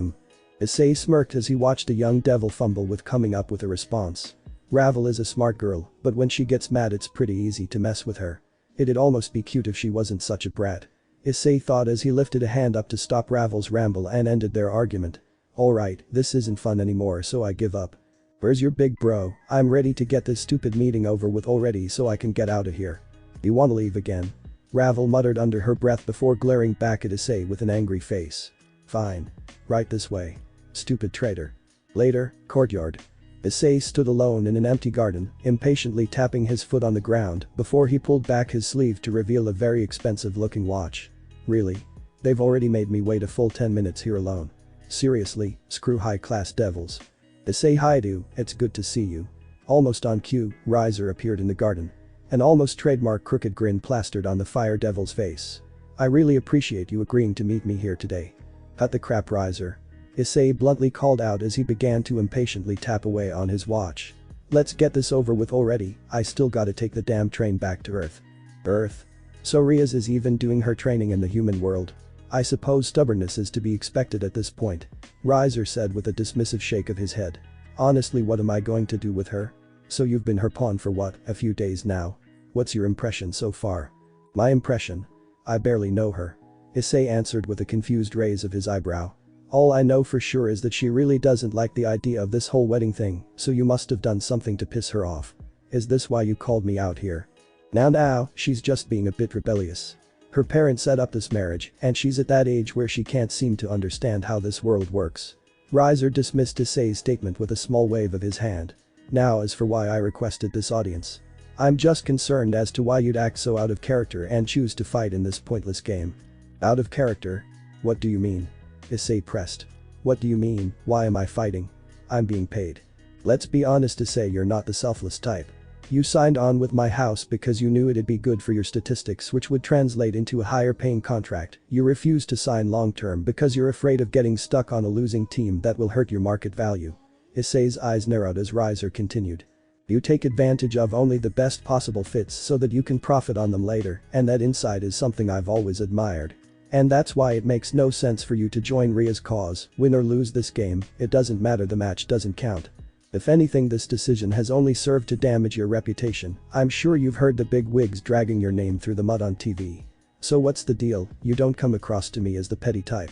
Issei smirked as he watched a young devil fumble with coming up with a response. Ravel is a smart girl, but when she gets mad it's pretty easy to mess with her. It'd almost be cute if she wasn't such a brat. Issei thought as he lifted a hand up to stop Ravel's ramble and ended their argument. Alright, this isn't fun anymore so I give up. Where's your big bro? I'm ready to get this stupid meeting over with already so I can get out of here. You wanna leave again? Ravel muttered under her breath before glaring back at Issei with an angry face. Fine. Right this way. Stupid traitor. Later, courtyard. Issei stood alone in an empty garden, impatiently tapping his foot on the ground before he pulled back his sleeve to reveal a very expensive-looking watch. Really? They've already made me wait a full 10 minutes here alone. Seriously, screw high-class devils. Issei, hi dude, it's good to see you. Almost on cue, Riser appeared in the garden. An almost trademark crooked grin plastered on the fire devil's face. I really appreciate you agreeing to meet me here today. Cut the crap, Riser. Issei bluntly called out as he began to impatiently tap away on his watch. Let's get this over with already, I still gotta take the damn train back to Earth. Earth? So Rias is even doing her training in the human world. I suppose stubbornness is to be expected at this point. Riser said with a dismissive shake of his head. Honestly, what am I going to do with her? So you've been her pawn for what, a few days now? What's your impression so far? My impression? I barely know her. Issei answered with a confused raise of his eyebrow. All I know for sure is that she really doesn't like the idea of this whole wedding thing, so you must have done something to piss her off. Is this why you called me out here? Now, she's just being a bit rebellious. Her parents set up this marriage, and she's at that age where she can't seem to understand how this world works. Riser dismissed Issei's statement with a small wave of his hand. Now as for why I requested this audience. I'm just concerned as to why you'd act so out of character and choose to fight in this pointless game. Out of character? What do you mean? Issei pressed. What do you mean, why am I fighting? I'm being paid. Let's be honest, Issei, you're not the selfless type. You signed on with my house because you knew it'd be good for your statistics, which would translate into a higher paying contract. You refused to sign long term because you're afraid of getting stuck on a losing team that will hurt your market value. Issei's eyes narrowed as Riser continued. You take advantage of only the best possible fits so that you can profit on them later, and that insight is something I've always admired. And that's why it makes no sense for you to join Ria's cause. Win or lose this game, it doesn't matter, the match doesn't count. If anything, this decision has only served to damage your reputation. I'm sure you've heard the big wigs dragging your name through the mud on TV. So what's the deal? You don't come across to me as the petty type.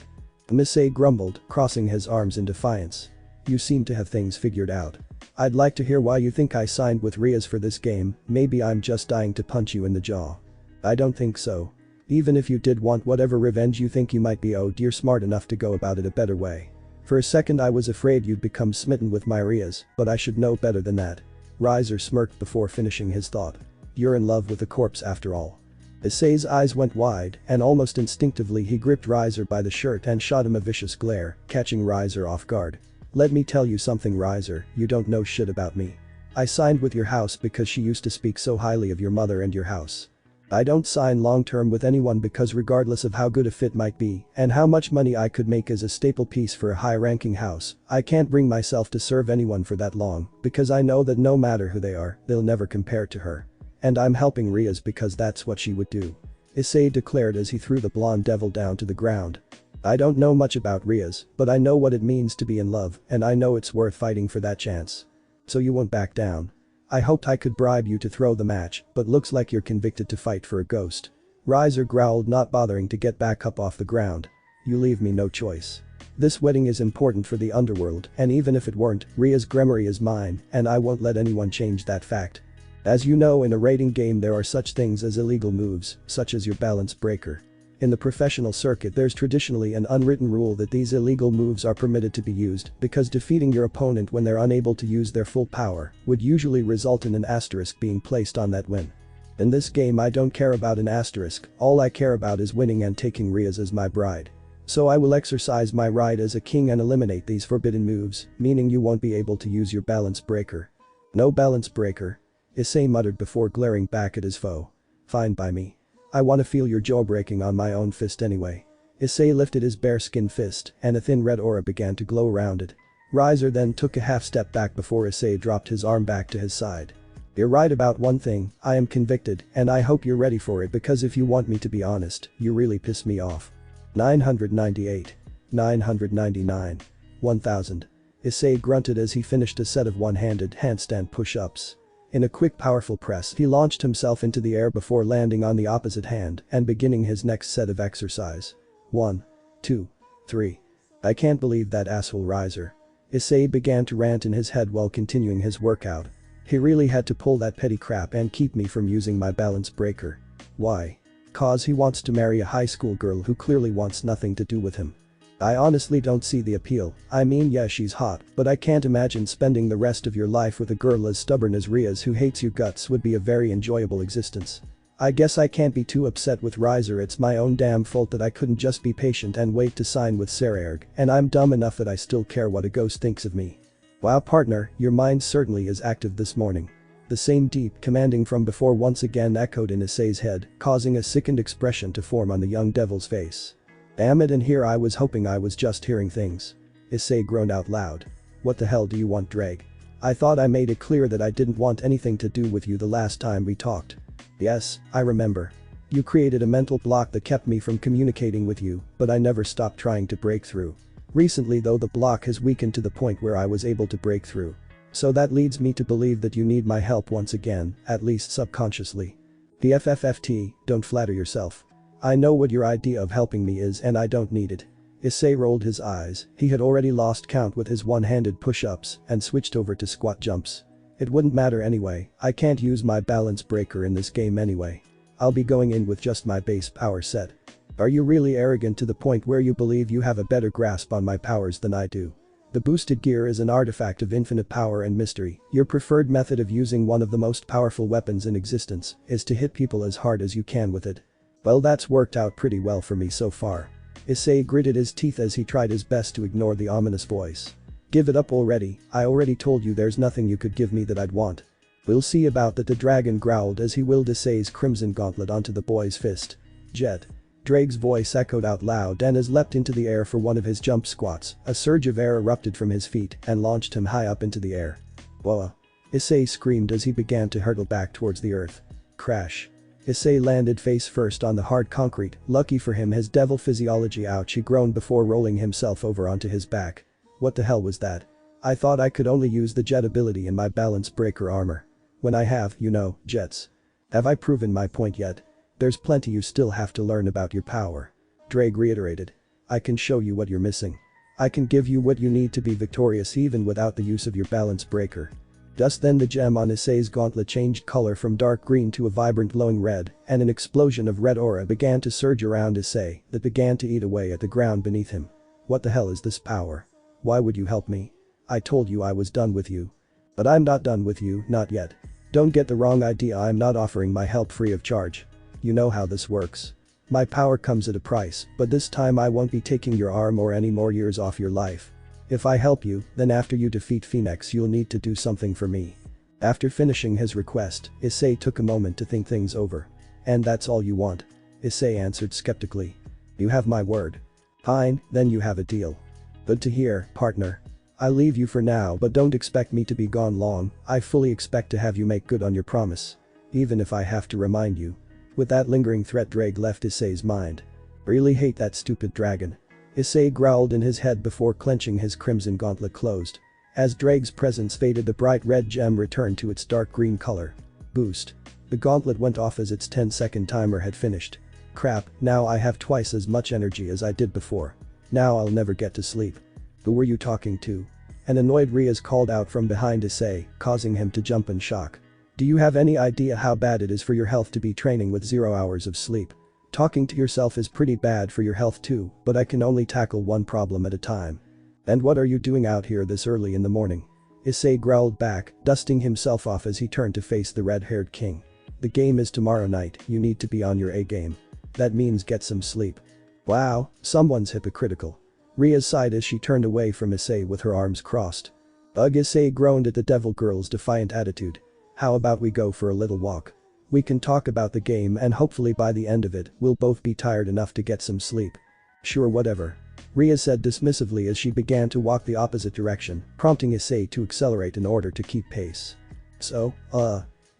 Issei grumbled, crossing his arms in defiance. You seem to have things figured out. I'd like to hear why you think I signed with Rias for this game. Maybe I'm just dying to punch you in the jaw. I don't think so. Even if you did want whatever revenge you think you might be owed, you're smart enough to go about it a better way. For a second I was afraid you'd become smitten with my Rias, but I should know better than that. Riser smirked before finishing his thought. You're in love with a corpse after all. Issei's eyes went wide, and almost instinctively he gripped Riser by the shirt and shot him a vicious glare, catching Riser off guard. Let me tell you something, Riser, you don't know shit about me. I signed with your house because she used to speak so highly of your mother and your house. I don't sign long-term with anyone because regardless of how good a fit might be and how much money I could make as a staple piece for a high-ranking house, I can't bring myself to serve anyone for that long because I know that no matter who they are, they'll never compare to her. And I'm helping Rias because that's what she would do. Issei declared as he threw the blonde devil down to the ground. I don't know much about Rias, but I know what it means to be in love, and I know it's worth fighting for that chance. So you won't back down. I hoped I could bribe you to throw the match, but looks like you're convicted to fight for a ghost. Riser growled, not bothering to get back up off the ground. You leave me no choice. This wedding is important for the underworld, and even if it weren't, Ria's Gremory is mine, and I won't let anyone change that fact. As you know, in a raiding game there are such things as illegal moves, such as your balance breaker. In the professional circuit there's traditionally an unwritten rule that these illegal moves are permitted to be used because defeating your opponent when they're unable to use their full power would usually result in an asterisk being placed on that win. In this game I don't care about an asterisk, all I care about is winning and taking Rias as my bride. So I will exercise my right as a king and eliminate these forbidden moves, meaning you won't be able to use your balance breaker. No balance breaker? Issei muttered before glaring back at his foe. Fine by me. I wanna feel your jaw breaking on my own fist anyway. Issei lifted his bare-skin fist, and a thin red aura began to glow around it. Riser then took a half step back before Issei dropped his arm back to his side. You're right about one thing, I am convicted, and I hope you're ready for it because if you want me to be honest, you really piss me off. 998. 999. 1000. Issei grunted as he finished a set of one-handed handstand push-ups. In a quick powerful press, he launched himself into the air before landing on the opposite hand and beginning his next set of exercise. 1, 2, 3. I can't believe that asshole Riser. Issei began to rant in his head while continuing his workout. He really had to pull that petty crap and keep me from using my balance breaker. Why? Cause he wants to marry a high school girl who clearly wants nothing to do with him. I honestly don't see the appeal. I mean, yeah, she's hot, but I can't imagine spending the rest of your life with a girl as stubborn as Rias who hates you guts would be a very enjoyable existence. I guess I can't be too upset with Riser, it's my own damn fault that I couldn't just be patient and wait to sign with Ddraig, and I'm dumb enough that I still care what a ghost thinks of me. Wow partner, your mind certainly is active this morning. The same deep, commanding from before once again echoed in Issei's head, causing a sickened expression to form on the young devil's face. Damn it, and here I was hoping I was just hearing things. Issei groaned out loud. What the hell do you want, Ddraig? I thought I made it clear that I didn't want anything to do with you the last time we talked. Yes, I remember. You created a mental block that kept me from communicating with you, but I never stopped trying to break through. Recently though, the block has weakened to the point where I was able to break through. So that leads me to believe that you need my help once again, at least subconsciously. PFFFT, don't flatter yourself. I know what your idea of helping me is and I don't need it. Issei rolled his eyes, he had already lost count with his one-handed push-ups and switched over to squat jumps. It wouldn't matter anyway, I can't use my balance breaker in this game anyway. I'll be going in with just my base power set. Are you really arrogant to the point where you believe you have a better grasp on my powers than I do? The boosted gear is an artifact of infinite power and mystery. Your preferred method of using one of the most powerful weapons in existence is to hit people as hard as you can with it. Well, that's worked out pretty well for me so far. Issei gritted his teeth as he tried his best to ignore the ominous voice. Give it up already, I already told you there's nothing you could give me that I'd want. We'll see about that, the dragon growled as he willed Issei's crimson gauntlet onto the boy's fist. Jet. Ddraig's voice echoed out loud and as leapt into the air for one of his jump squats, a surge of air erupted from his feet and launched him high up into the air. Whoa! Issei screamed as he began to hurtle back towards the earth. Crash. Issei landed face first on the hard concrete, lucky for him his devil physiology, ouch, he groaned before rolling himself over onto his back. What the hell was that? I thought I could only use the jet ability in my balance breaker armor. When I have, you know, jets. Have I proven my point yet? There's plenty you still have to learn about your power. Ddraig reiterated. I can show you what you're missing. I can give you what you need to be victorious even without the use of your balance breaker. Just then the gem on Issei's gauntlet changed color from dark green to a vibrant glowing red, and an explosion of red aura began to surge around Issei that began to eat away at the ground beneath him. What the hell is this power? Why would you help me? I told you I was done with you. But I'm not done with you, not yet. Don't get the wrong idea, I'm not offering my help free of charge. You know how this works. My power comes at a price, but this time I won't be taking your arm or any more years off your life. If I help you, then after you defeat Phenex you'll need to do something for me. After finishing his request, Issei took a moment to think things over. And that's all you want? Issei answered skeptically. You have my word. Fine, then you have a deal. Good to hear, partner. I'll leave you for now, but don't expect me to be gone long, I fully expect to have you make good on your promise. Even if I have to remind you. With that lingering threat, Ddraig left Issei's mind. Really hate that stupid dragon. Issei growled in his head before clenching his crimson gauntlet closed. As Ddraig's presence faded, the bright red gem returned to its dark green color. Boost. The gauntlet went off as its 10-second timer had finished. Crap, now I have twice as much energy as I did before. Now I'll never get to sleep. Who were you talking to? An annoyed Rias called out from behind Issei, causing him to jump in shock. Do you have any idea how bad it is for your health to be training with 0 hours of sleep? Talking to yourself is pretty bad for your health too, but I can only tackle one problem at a time. And what are you doing out here this early in the morning? Issei growled back, dusting himself off as he turned to face the red-haired king. The game is tomorrow night, you need to be on your A game. That means get some sleep. Wow, someone's hypocritical. Rias sighed as she turned away from Issei with her arms crossed. Ugh, Issei groaned at the devil girl's defiant attitude. How about we go for a little walk? We can talk about the game and hopefully by the end of it, we'll both be tired enough to get some sleep. Sure, whatever. Rias said dismissively as she began to walk the opposite direction, prompting Issei to accelerate in order to keep pace. So,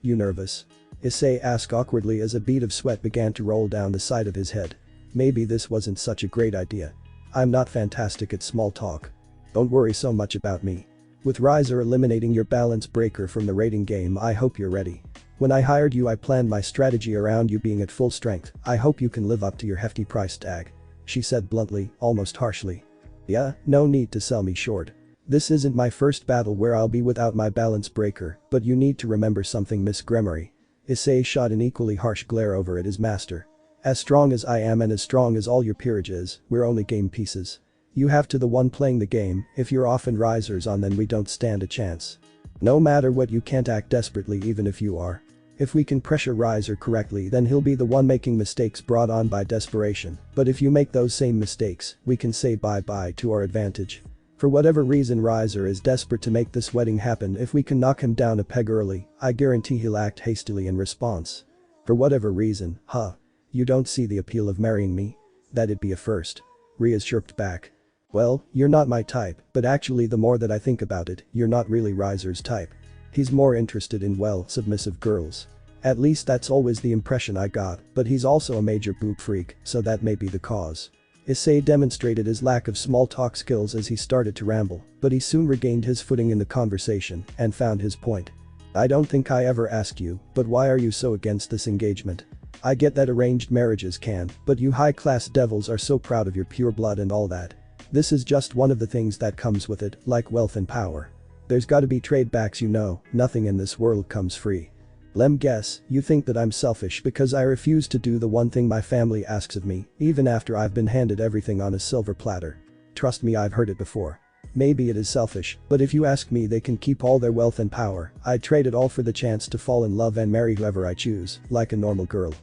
You nervous? Issei asked awkwardly as a bead of sweat began to roll down the side of his head. Maybe this wasn't such a great idea. I'm not fantastic at small talk. Don't worry so much about me. With Riser eliminating your balance breaker from the rating game, I hope you're ready. When I hired you, I planned my strategy around you being at full strength. I hope you can live up to your hefty price tag. She said bluntly, almost harshly. Yeah, no need to sell me short. This isn't my first battle where I'll be without my balance breaker, but you need to remember something, Miss Gremory. Issei shot an equally harsh glare over at his master. As strong as I am and as strong as all your peerage is, we're only game pieces. You have to the one playing the game. If you're off and Riser's on, then we don't stand a chance. No matter what, you can't act desperately even if you are. If we can pressure Riser correctly, then he'll be the one making mistakes brought on by desperation, but if you make those same mistakes, we can say bye-bye to our advantage. For whatever reason, Riser is desperate to make this wedding happen. If we can knock him down a peg early, I guarantee he'll act hastily in response. For whatever reason, huh? You don't see the appeal of marrying me? That'd be a first. Rias chirped back. Well, you're not my type, but actually the more that I think about it, you're not really Riser's type. He's more interested in, well, submissive girls. At least that's always the impression I got, but he's also a major boob freak, so that may be the cause. Issei demonstrated his lack of small talk skills as he started to ramble, but he soon regained his footing in the conversation and found his point. I don't think I ever asked you, but why are you so against this engagement? I get that arranged marriages can, but you high-class devils are so proud of your pure blood and all that. This is just one of the things that comes with it, like wealth and power. There's gotta be trade backs, you know, nothing in this world comes free. Lem guess, you think that I'm selfish because I refuse to do the one thing my family asks of me, even after I've been handed everything on a silver platter. Trust me, I've heard it before. Maybe it is selfish, but if you ask me, they can keep all their wealth and power. I'd trade it all for the chance to fall in love and marry whoever I choose, like a normal girl.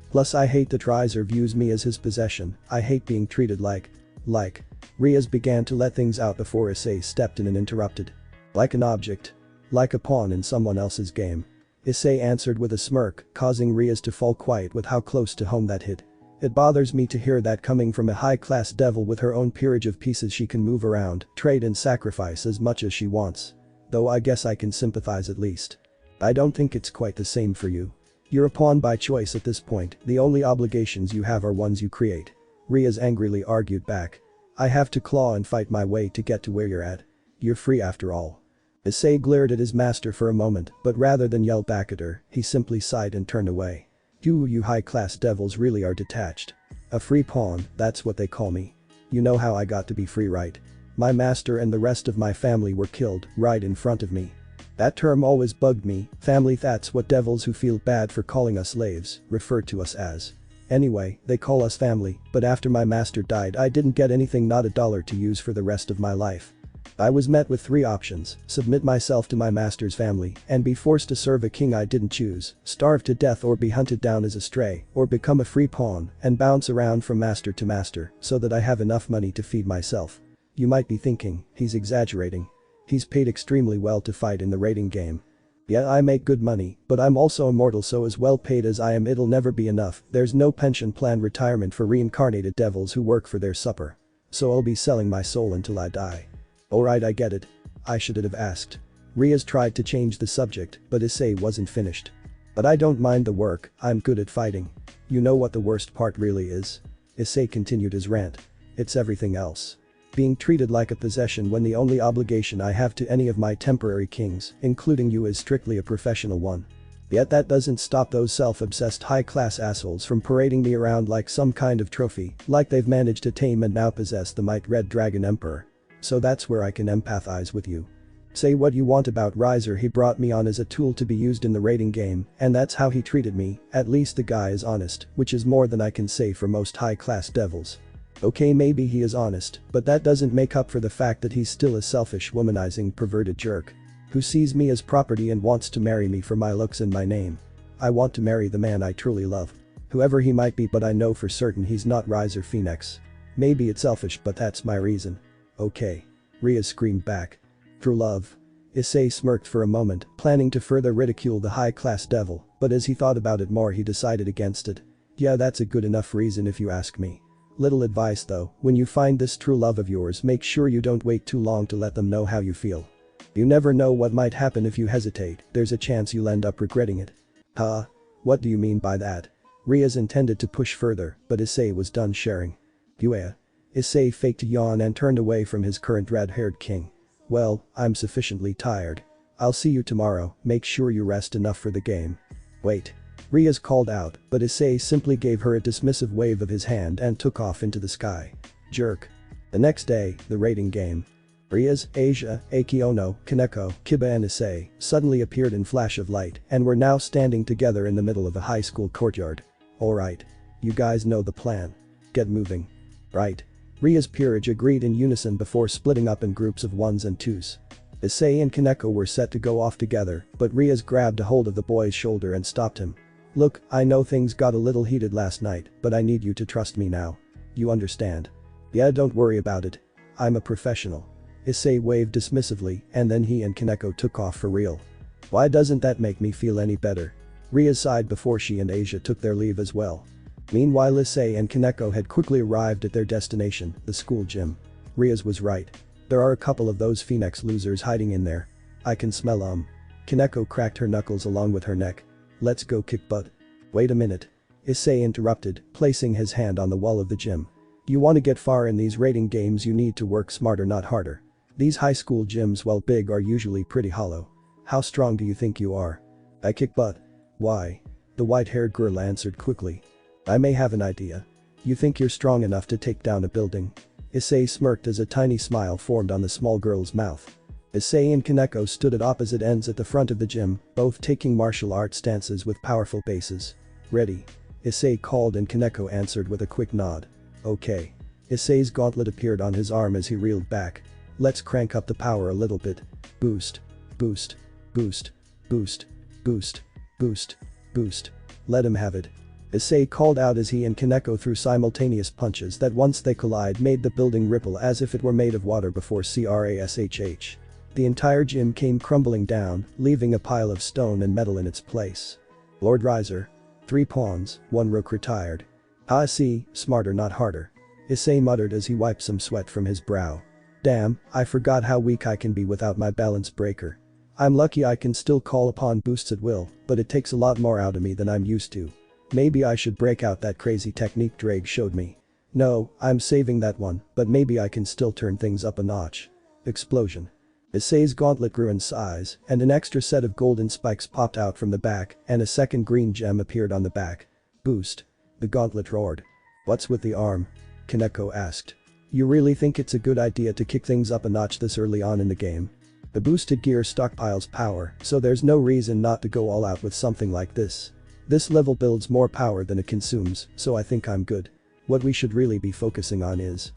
Plus I hate that Riser views me as his possession. I hate being treated like. Rias began to let things out before Issei stepped in and interrupted. Like an object. Like a pawn in someone else's game. Issei answered with a smirk, causing Rias to fall quiet with how close to home that hit. It bothers me to hear that coming from a high-class devil with her own peerage of pieces she can move around, trade and sacrifice as much as she wants. Though I guess I can sympathize at least. I don't think it's quite the same for you. You're a pawn by choice at this point, the only obligations you have are ones you create. Rias angrily argued back. I have to claw and fight my way to get to where you're at. You're free after all. Issei glared at his master for a moment, but rather than yell back at her, he simply sighed and turned away. You high-class devils really are detached. A free pawn, that's what they call me. You know how I got to be free, right? My master and the rest of my family were killed right in front of me. That term always bugged me. Family, that's what devils who feel bad for calling us slaves refer to us as. Anyway, they call us family, but after my master died I didn't get anything, not a dollar to use for the rest of my life. I was met with three options: submit myself to my master's family and be forced to serve a king I didn't choose, starve to death or be hunted down as a stray, or become a free pawn and bounce around from master to master so that I have enough money to feed myself. You might be thinking, he's exaggerating. He's paid extremely well to fight in the raiding game. Yeah, I make good money, but I'm also immortal, so as well paid as I am it'll never be enough. There's no pension plan retirement for reincarnated devils who work for their supper. So I'll be selling my soul until I die. Alright, I get it. I should have asked. Rias tried to change the subject, but Issei wasn't finished. But I don't mind the work, I'm good at fighting. You know what the worst part really is? Issei continued his rant. It's everything else. Being treated like a possession when the only obligation I have to any of my temporary kings, including you, is strictly a professional one. Yet that doesn't stop those self-obsessed high-class assholes from parading me around like some kind of trophy, like they've managed to tame and now possess the might Red Dragon Emperor. So that's where I can empathize with you. Say what you want about Riser, he brought me on as a tool to be used in the raiding game, and that's how he treated me. At least the guy is honest, which is more than I can say for most high-class devils. Okay, maybe he is honest, but that doesn't make up for the fact that he's still a selfish, womanizing, perverted jerk who sees me as property and wants to marry me for my looks and my name. I want to marry the man I truly love. Whoever he might be, but I know for certain he's not Riser Phenex. Maybe it's selfish, but that's my reason. Okay. Rias screamed back. True love. Issei smirked for a moment, planning to further ridicule the high-class devil, but as he thought about it more he decided against it. Yeah, that's a good enough reason if you ask me. Little advice though, when you find this true love of yours, make sure you don't wait too long to let them know how you feel. You never know what might happen if you hesitate, there's a chance you'll end up regretting it. Huh? What do you mean by that? Rias intended to push further, but Issei was done sharing. Kuoh. Issei faked a yawn and turned away from his current red-haired king. Well, I'm sufficiently tired. I'll see you tomorrow, make sure you rest enough for the game. Wait. Rias called out, but Issei simply gave her a dismissive wave of his hand and took off into the sky. Jerk. The next day, the raiding game. Rias, Asia, Akiono, Kaneko, Kiba and Issei suddenly appeared in flash of light and were now standing together in the middle of a high school courtyard. Alright. You guys know the plan. Get moving. Right. Rias Peerage agreed in unison before splitting up in groups of ones and twos. Issei and Kaneko were set to go off together, but Rias grabbed a hold of the boy's shoulder and stopped him. Look, I know things got a little heated last night, but I need you to trust me now. You understand? Yeah, don't worry about it. I'm a professional. Issei waved dismissively, and then he and Kaneko took off for real. Why doesn't that make me feel any better? Rias sighed before she and Asia took their leave as well. Meanwhile, Issei and Kaneko had quickly arrived at their destination, the school gym. Rias was right. There are a couple of those Phenex losers hiding in there. I can smell 'em. Kaneko cracked her knuckles along with her neck. Let's go kick butt. Wait a minute. Issei interrupted, placing his hand on the wall of the gym. You want to get far in these raiding games, you need to work smarter, not harder. These high school gyms, while big, are usually pretty hollow. How strong do you think you are? I kick butt. Why? The white-haired girl answered quickly. I may have an idea. You think you're strong enough to take down a building? Issei smirked as a tiny smile formed on the small girl's mouth. Issei and Kaneko stood at opposite ends at the front of the gym, both taking martial arts stances with powerful bases. Ready? Issei called and Kaneko answered with a quick nod. Okay. Issei's gauntlet appeared on his arm as he reeled back. Let's crank up the power a little bit. Boost. Boost. Boost. Boost. Boost. Boost. Boost. Let him have it. Issei called out as he and Kaneko threw simultaneous punches that once they collide made the building ripple as if it were made of water before crashh. The entire gym came crumbling down, leaving a pile of stone and metal in its place. Lord Riser. 3 pawns, 1 rook retired. Ah, see, smarter not harder. Issei muttered as he wiped some sweat from his brow. Damn, I forgot how weak I can be without my balance breaker. I'm lucky I can still call upon boosts at will, but it takes a lot more out of me than I'm used to. Maybe I should break out that crazy technique Ddraig showed me. No, I'm saving that one, but maybe I can still turn things up a notch. Explosion. Issei's gauntlet grew in size, and an extra set of golden spikes popped out from the back, and a second green gem appeared on the back. Boost. The gauntlet roared. What's with the arm? Kaneko asked. You really think it's a good idea to kick things up a notch this early on in the game? The boosted gear stockpiles power, so there's no reason not to go all out with something like this. This level builds more power than it consumes, so I think I'm good. What we should really be focusing on is,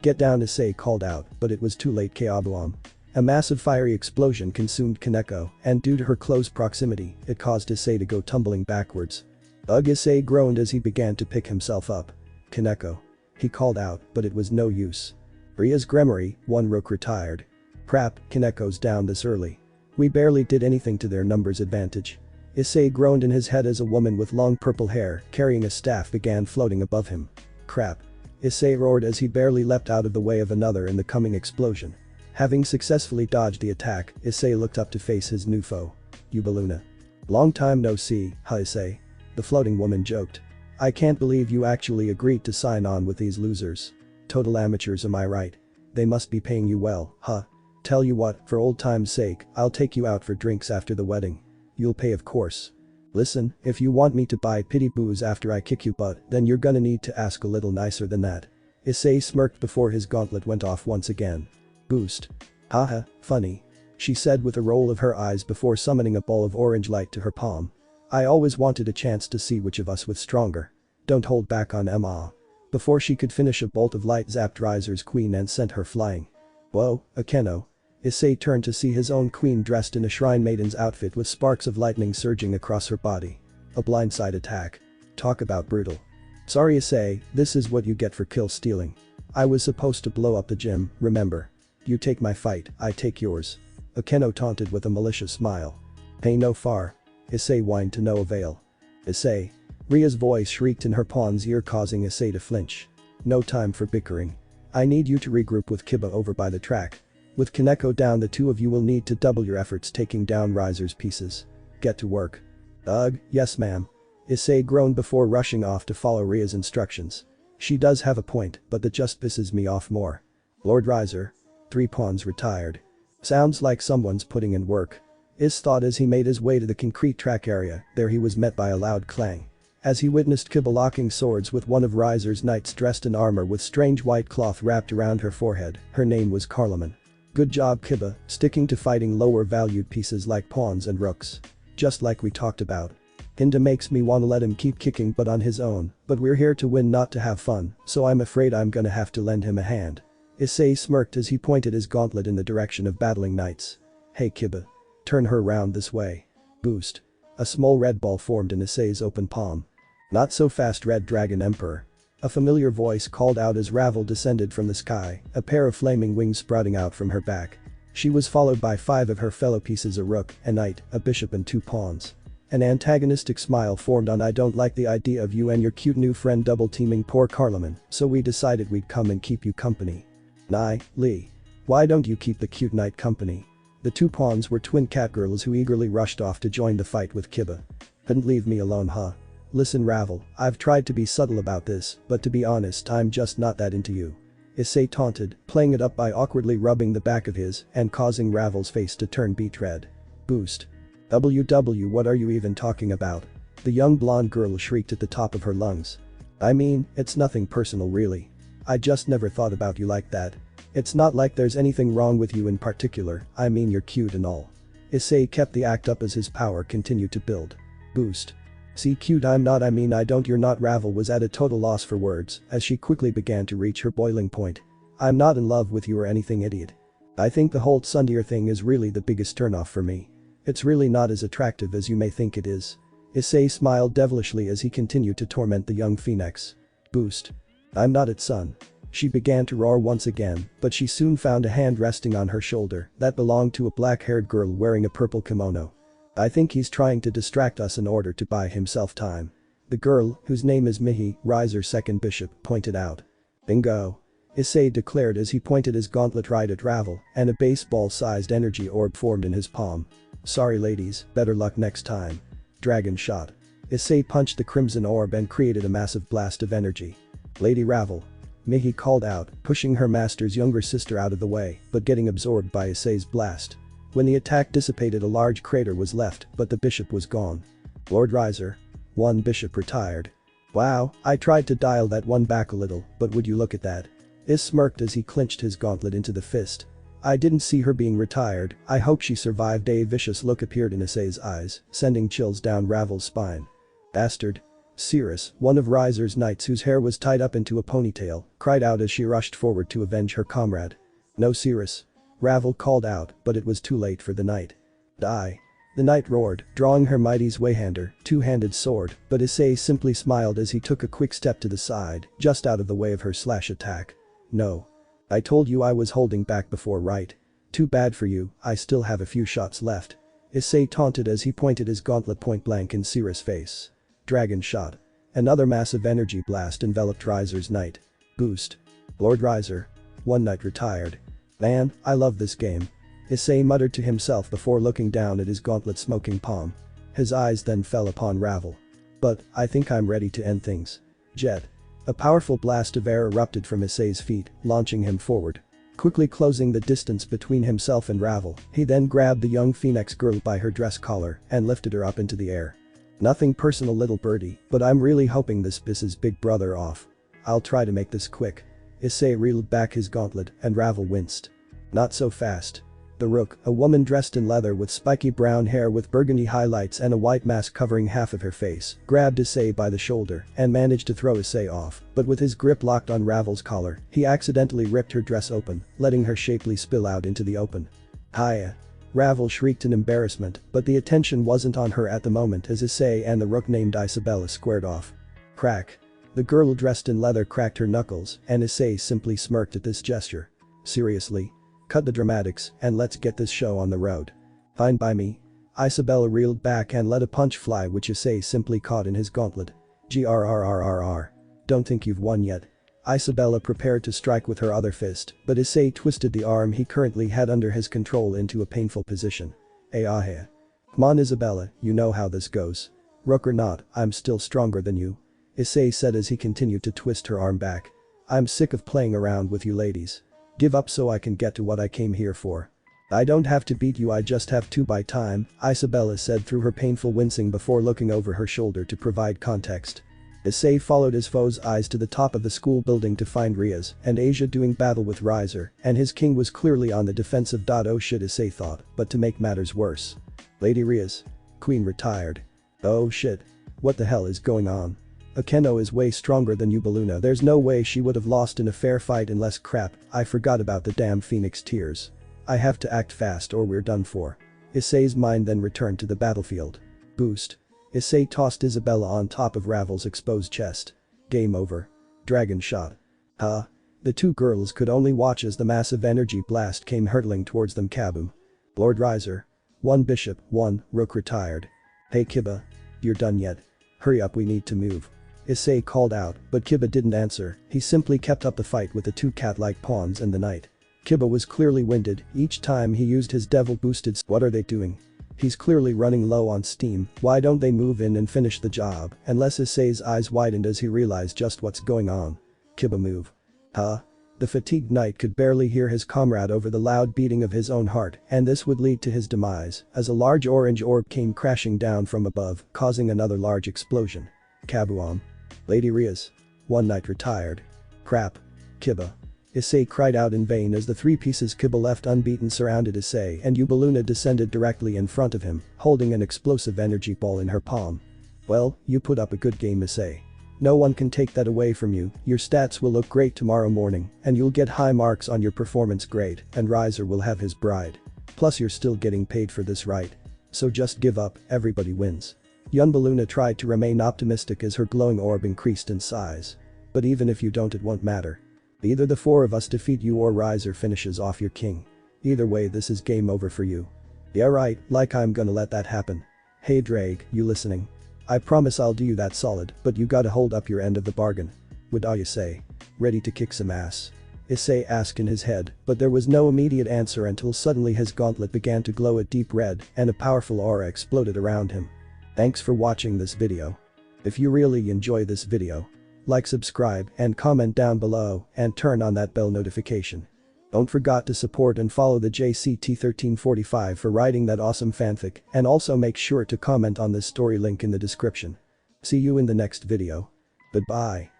Get down, Issei called out, but it was too late. Kaobuam. A massive fiery explosion consumed Kaneko, and due to her close proximity, it caused Issei to go tumbling backwards. Ugh, Issei groaned as he began to pick himself up. Kaneko. He called out, but it was no use. Rias Gremory, 1 rook retired. Crap, Kaneko's down this early. We barely did anything to their numbers advantage. Issei groaned in his head as a woman with long purple hair, carrying a staff, began floating above him. Crap. Issei roared as he barely leapt out of the way of another in the coming explosion. Having successfully dodged the attack, Issei looked up to face his new foe. Yubaluna. Long time no see, Issei. The floating woman joked. I can't believe you actually agreed to sign on with these losers. Total amateurs, am I right? They must be paying you well, huh? Tell you what, for old time's sake, I'll take you out for drinks after the wedding. You'll pay, of course. Listen, if you want me to buy pity booze after I kick you butt, then you're gonna need to ask a little nicer than that. Issei smirked before his gauntlet went off once again. Boost. Haha, funny. She said with a roll of her eyes before summoning a ball of orange light to her palm. I always wanted a chance to see which of us was stronger. Don't hold back on Emma. Before she could finish, a bolt of light zapped Riser's queen and sent her flying. Whoa, Akeno. Issei turned to see his own queen dressed in a shrine maiden's outfit with sparks of lightning surging across her body. A blindside attack. Talk about brutal. Sorry Issei, this is what you get for kill stealing. I was supposed to blow up the gym, remember? You take my fight, I take yours. Akeno taunted with a malicious smile. Pay no far. Issei whined to no avail. Issei. Ria's voice shrieked in her pawn's ear, causing Issei to flinch. No time for bickering. I need you to regroup with Kiba over by the track. With Kaneko down, the two of you will need to double your efforts taking down Riser's pieces. Get to work. Ugh, yes ma'am. Issei groaned before rushing off to follow Ria's instructions. She does have a point, but that just pisses me off more. Lord Riser. 3 pawns retired. Sounds like someone's putting in work. Is thought as he made his way to the concrete track area, there he was met by a loud clang. As he witnessed Kuoh locking swords with one of Riser's knights dressed in armor with strange white cloth wrapped around her forehead, her name was Carloman. Good job Kuoh, sticking to fighting lower valued pieces like pawns and rooks. Just like we talked about. Kinda makes me wanna let him keep kicking butt on his own, but we're here to win not to have fun, so I'm afraid I'm gonna have to lend him a hand. Issei smirked as he pointed his gauntlet in the direction of battling knights. Hey Kuoh. Turn her round this way. Boost. A small red ball formed in Issei's open palm. Not so fast Red Dragon Emperor. A familiar voice called out as Ravel descended from the sky, a pair of flaming wings sprouting out from her back. She was followed by 5 of her fellow pieces, a rook, a knight, a bishop and 2 pawns. An antagonistic smile formed on I don't like the idea of you and your cute new friend double teaming poor Carloman, so we decided we'd come and keep you company. Nai, Lee. Why don't you keep the cute knight company? The 2 pawns were twin catgirls who eagerly rushed off to join the fight with Kuoh. Couldn't leave me alone huh? Listen Ravel, I've tried to be subtle about this, but to be honest I'm just not that into you. Issei taunted, playing it up by awkwardly rubbing the back of his and causing Ravel's face to turn beet red. Boost. WW what are you even talking about? The young blonde girl shrieked at the top of her lungs. I mean, it's nothing personal really. I just never thought about you like that. It's not like there's anything wrong with you in particular, I mean you're cute and all. Issei kept the act up as his power continued to build. Boost. See cute I'm not I mean I don't you're not Ravel was at a total loss for words as she quickly began to reach her boiling point. I'm not in love with you or anything idiot. I think the whole Sundeer thing is really the biggest turnoff for me. It's really not as attractive as you may think it is. Issei smiled devilishly as he continued to torment the young phoenix. Boost. I'm not it son. She began to roar once again, but she soon found a hand resting on her shoulder that belonged to a black-haired girl wearing a purple kimono. I think he's trying to distract us in order to buy himself time. The girl, whose name is Mihi, Riser's second bishop, pointed out. Bingo. Issei declared as he pointed his gauntlet right at Ravel, and a baseball-sized energy orb formed in his palm. Sorry ladies, better luck next time. Dragon shot. Issei punched the crimson orb and created a massive blast of energy. Lady Ravel. Mihi called out, pushing her master's younger sister out of the way, but getting absorbed by Issei's blast. When the attack dissipated a large crater was left, but the bishop was gone. Lord Riser. 1 bishop retired. Wow, I tried to dial that one back a little, but would you look at that. Is smirked as he clinched his gauntlet into the fist. I didn't see her being retired, I hope she survived. A vicious look appeared in Issei's eyes, sending chills down Ravel's spine. Bastard. Cirrus, one of Riser's knights whose hair was tied up into a ponytail, cried out as she rushed forward to avenge her comrade. No Cirrus. Ravel called out, but it was too late for the knight. Die. The knight roared, drawing her mighty Zweihander, 2-handed sword, but Issei simply smiled as he took a quick step to the side, just out of the way of her slash attack. No. I told you I was holding back before right? Too bad for you, I still have a few shots left. Issei taunted as he pointed his gauntlet point blank in Cirrus' face. Dragon shot. Another massive energy blast enveloped Riser's knight. Boost. Lord Riser. 1 knight retired. Man, I love this game. Issei muttered to himself before looking down at his gauntlet smoking palm. His eyes then fell upon Ravel. But, I think I'm ready to end things. Jet. A powerful blast of air erupted from Issei's feet, launching him forward. Quickly closing the distance between himself and Ravel, he then grabbed the young phoenix girl by her dress collar and lifted her up into the air. Nothing personal little birdie, but I'm really hoping this pisses big brother off. I'll try to make this quick. Issei reeled back his gauntlet and Ravel winced. Not so fast. The rook, a woman dressed in leather with spiky brown hair with burgundy highlights and a white mask covering half of her face, grabbed Issei by the shoulder and managed to throw Issei off, but with his grip locked on Ravel's collar, he accidentally ripped her dress open, letting her shapely spill out into the open. Hiya. Ravel shrieked in embarrassment, but the attention wasn't on her at the moment as Issei and the rook named Isabella squared off. Crack. The girl dressed in leather cracked her knuckles and Issei simply smirked at this gesture. Seriously? Cut the dramatics and let's get this show on the road. Fine by me. Isabella reeled back and let a punch fly which Issei simply caught in his gauntlet. Grrrrrr. Don't think you've won yet. Isabella prepared to strike with her other fist, but Issei twisted the arm he currently had under his control into a painful position. Come on Isabella, you know how this goes. Rook or not, I'm still stronger than you. Issei said as he continued to twist her arm back. I'm sick of playing around with you ladies. Give up so I can get to what I came here for. I don't have to beat you, I just have to buy time, Isabella said through her painful wincing before looking over her shoulder to provide context. Issei followed his foe's eyes to the top of the school building to find Rias and Asia doing battle with Riser, and his king was clearly on the defensive. Oh shit, Issei thought, but to make matters worse. Lady Rias. Queen retired. Oh shit. What the hell is going on? Akeno is way stronger than you, Baluna. There's no way she would have lost in a fair fight unless crap, I forgot about the damn Phoenix tears. I have to act fast or we're done for. Issei's mind then returned to the battlefield. Boost. Issei tossed Isabella on top of Ravel's exposed chest. Game over. Dragon shot. Huh? The two girls could only watch as the massive energy blast came hurtling towards them. Kaboom. Lord Riser. 1 bishop, 1 rook retired. Hey Kiba. You're done yet? Hurry up, we need to move. Issei called out, but Kiba didn't answer. He simply kept up the fight with the two cat-like pawns and the knight. Kiba was clearly winded each time he used his devil-boosted. What are they doing? He's clearly running low on steam. Why don't they move in and finish the job? Unless Issei's eyes widened as he realized just what's going on. Kiba move. Huh? The fatigued knight could barely hear his comrade over the loud beating of his own heart, and this would lead to his demise as a large orange orb came crashing down from above, causing another large explosion. Kaboom. Lady Rias. 1 knight retired. Crap. Kiba. Issei cried out in vain as the 3 pieces Kiba left unbeaten surrounded Issei, and Yubaluna descended directly in front of him, holding an explosive energy ball in her palm. Well, you put up a good game, Issei. No one can take that away from you. Your stats will look great tomorrow morning, and you'll get high marks on your performance grade, and Riser will have his bride. Plus you're still getting paid for this, right? So just give up, everybody wins. Yunbaluna tried to remain optimistic as her glowing orb increased in size. But even if you don't, it won't matter. Either the 4 of us defeat you or Riser finishes off your king. Either way, this is game over for you. Yeah right, like I'm gonna let that happen. Hey Ddraig, you listening? I promise I'll do you that solid, but you gotta hold up your end of the bargain. What do you say? Ready to kick some ass? Issei asked in his head, but there was no immediate answer until suddenly his gauntlet began to glow a deep red and a powerful aura exploded around him. Thanks for watching this video. If you really enjoy this video, like, subscribe, and comment down below, and turn on that bell notification. Don't forget to support and follow the JCT1345 for writing that awesome fanfic, and also make sure to comment on this story, link in the description. See you in the next video. Goodbye.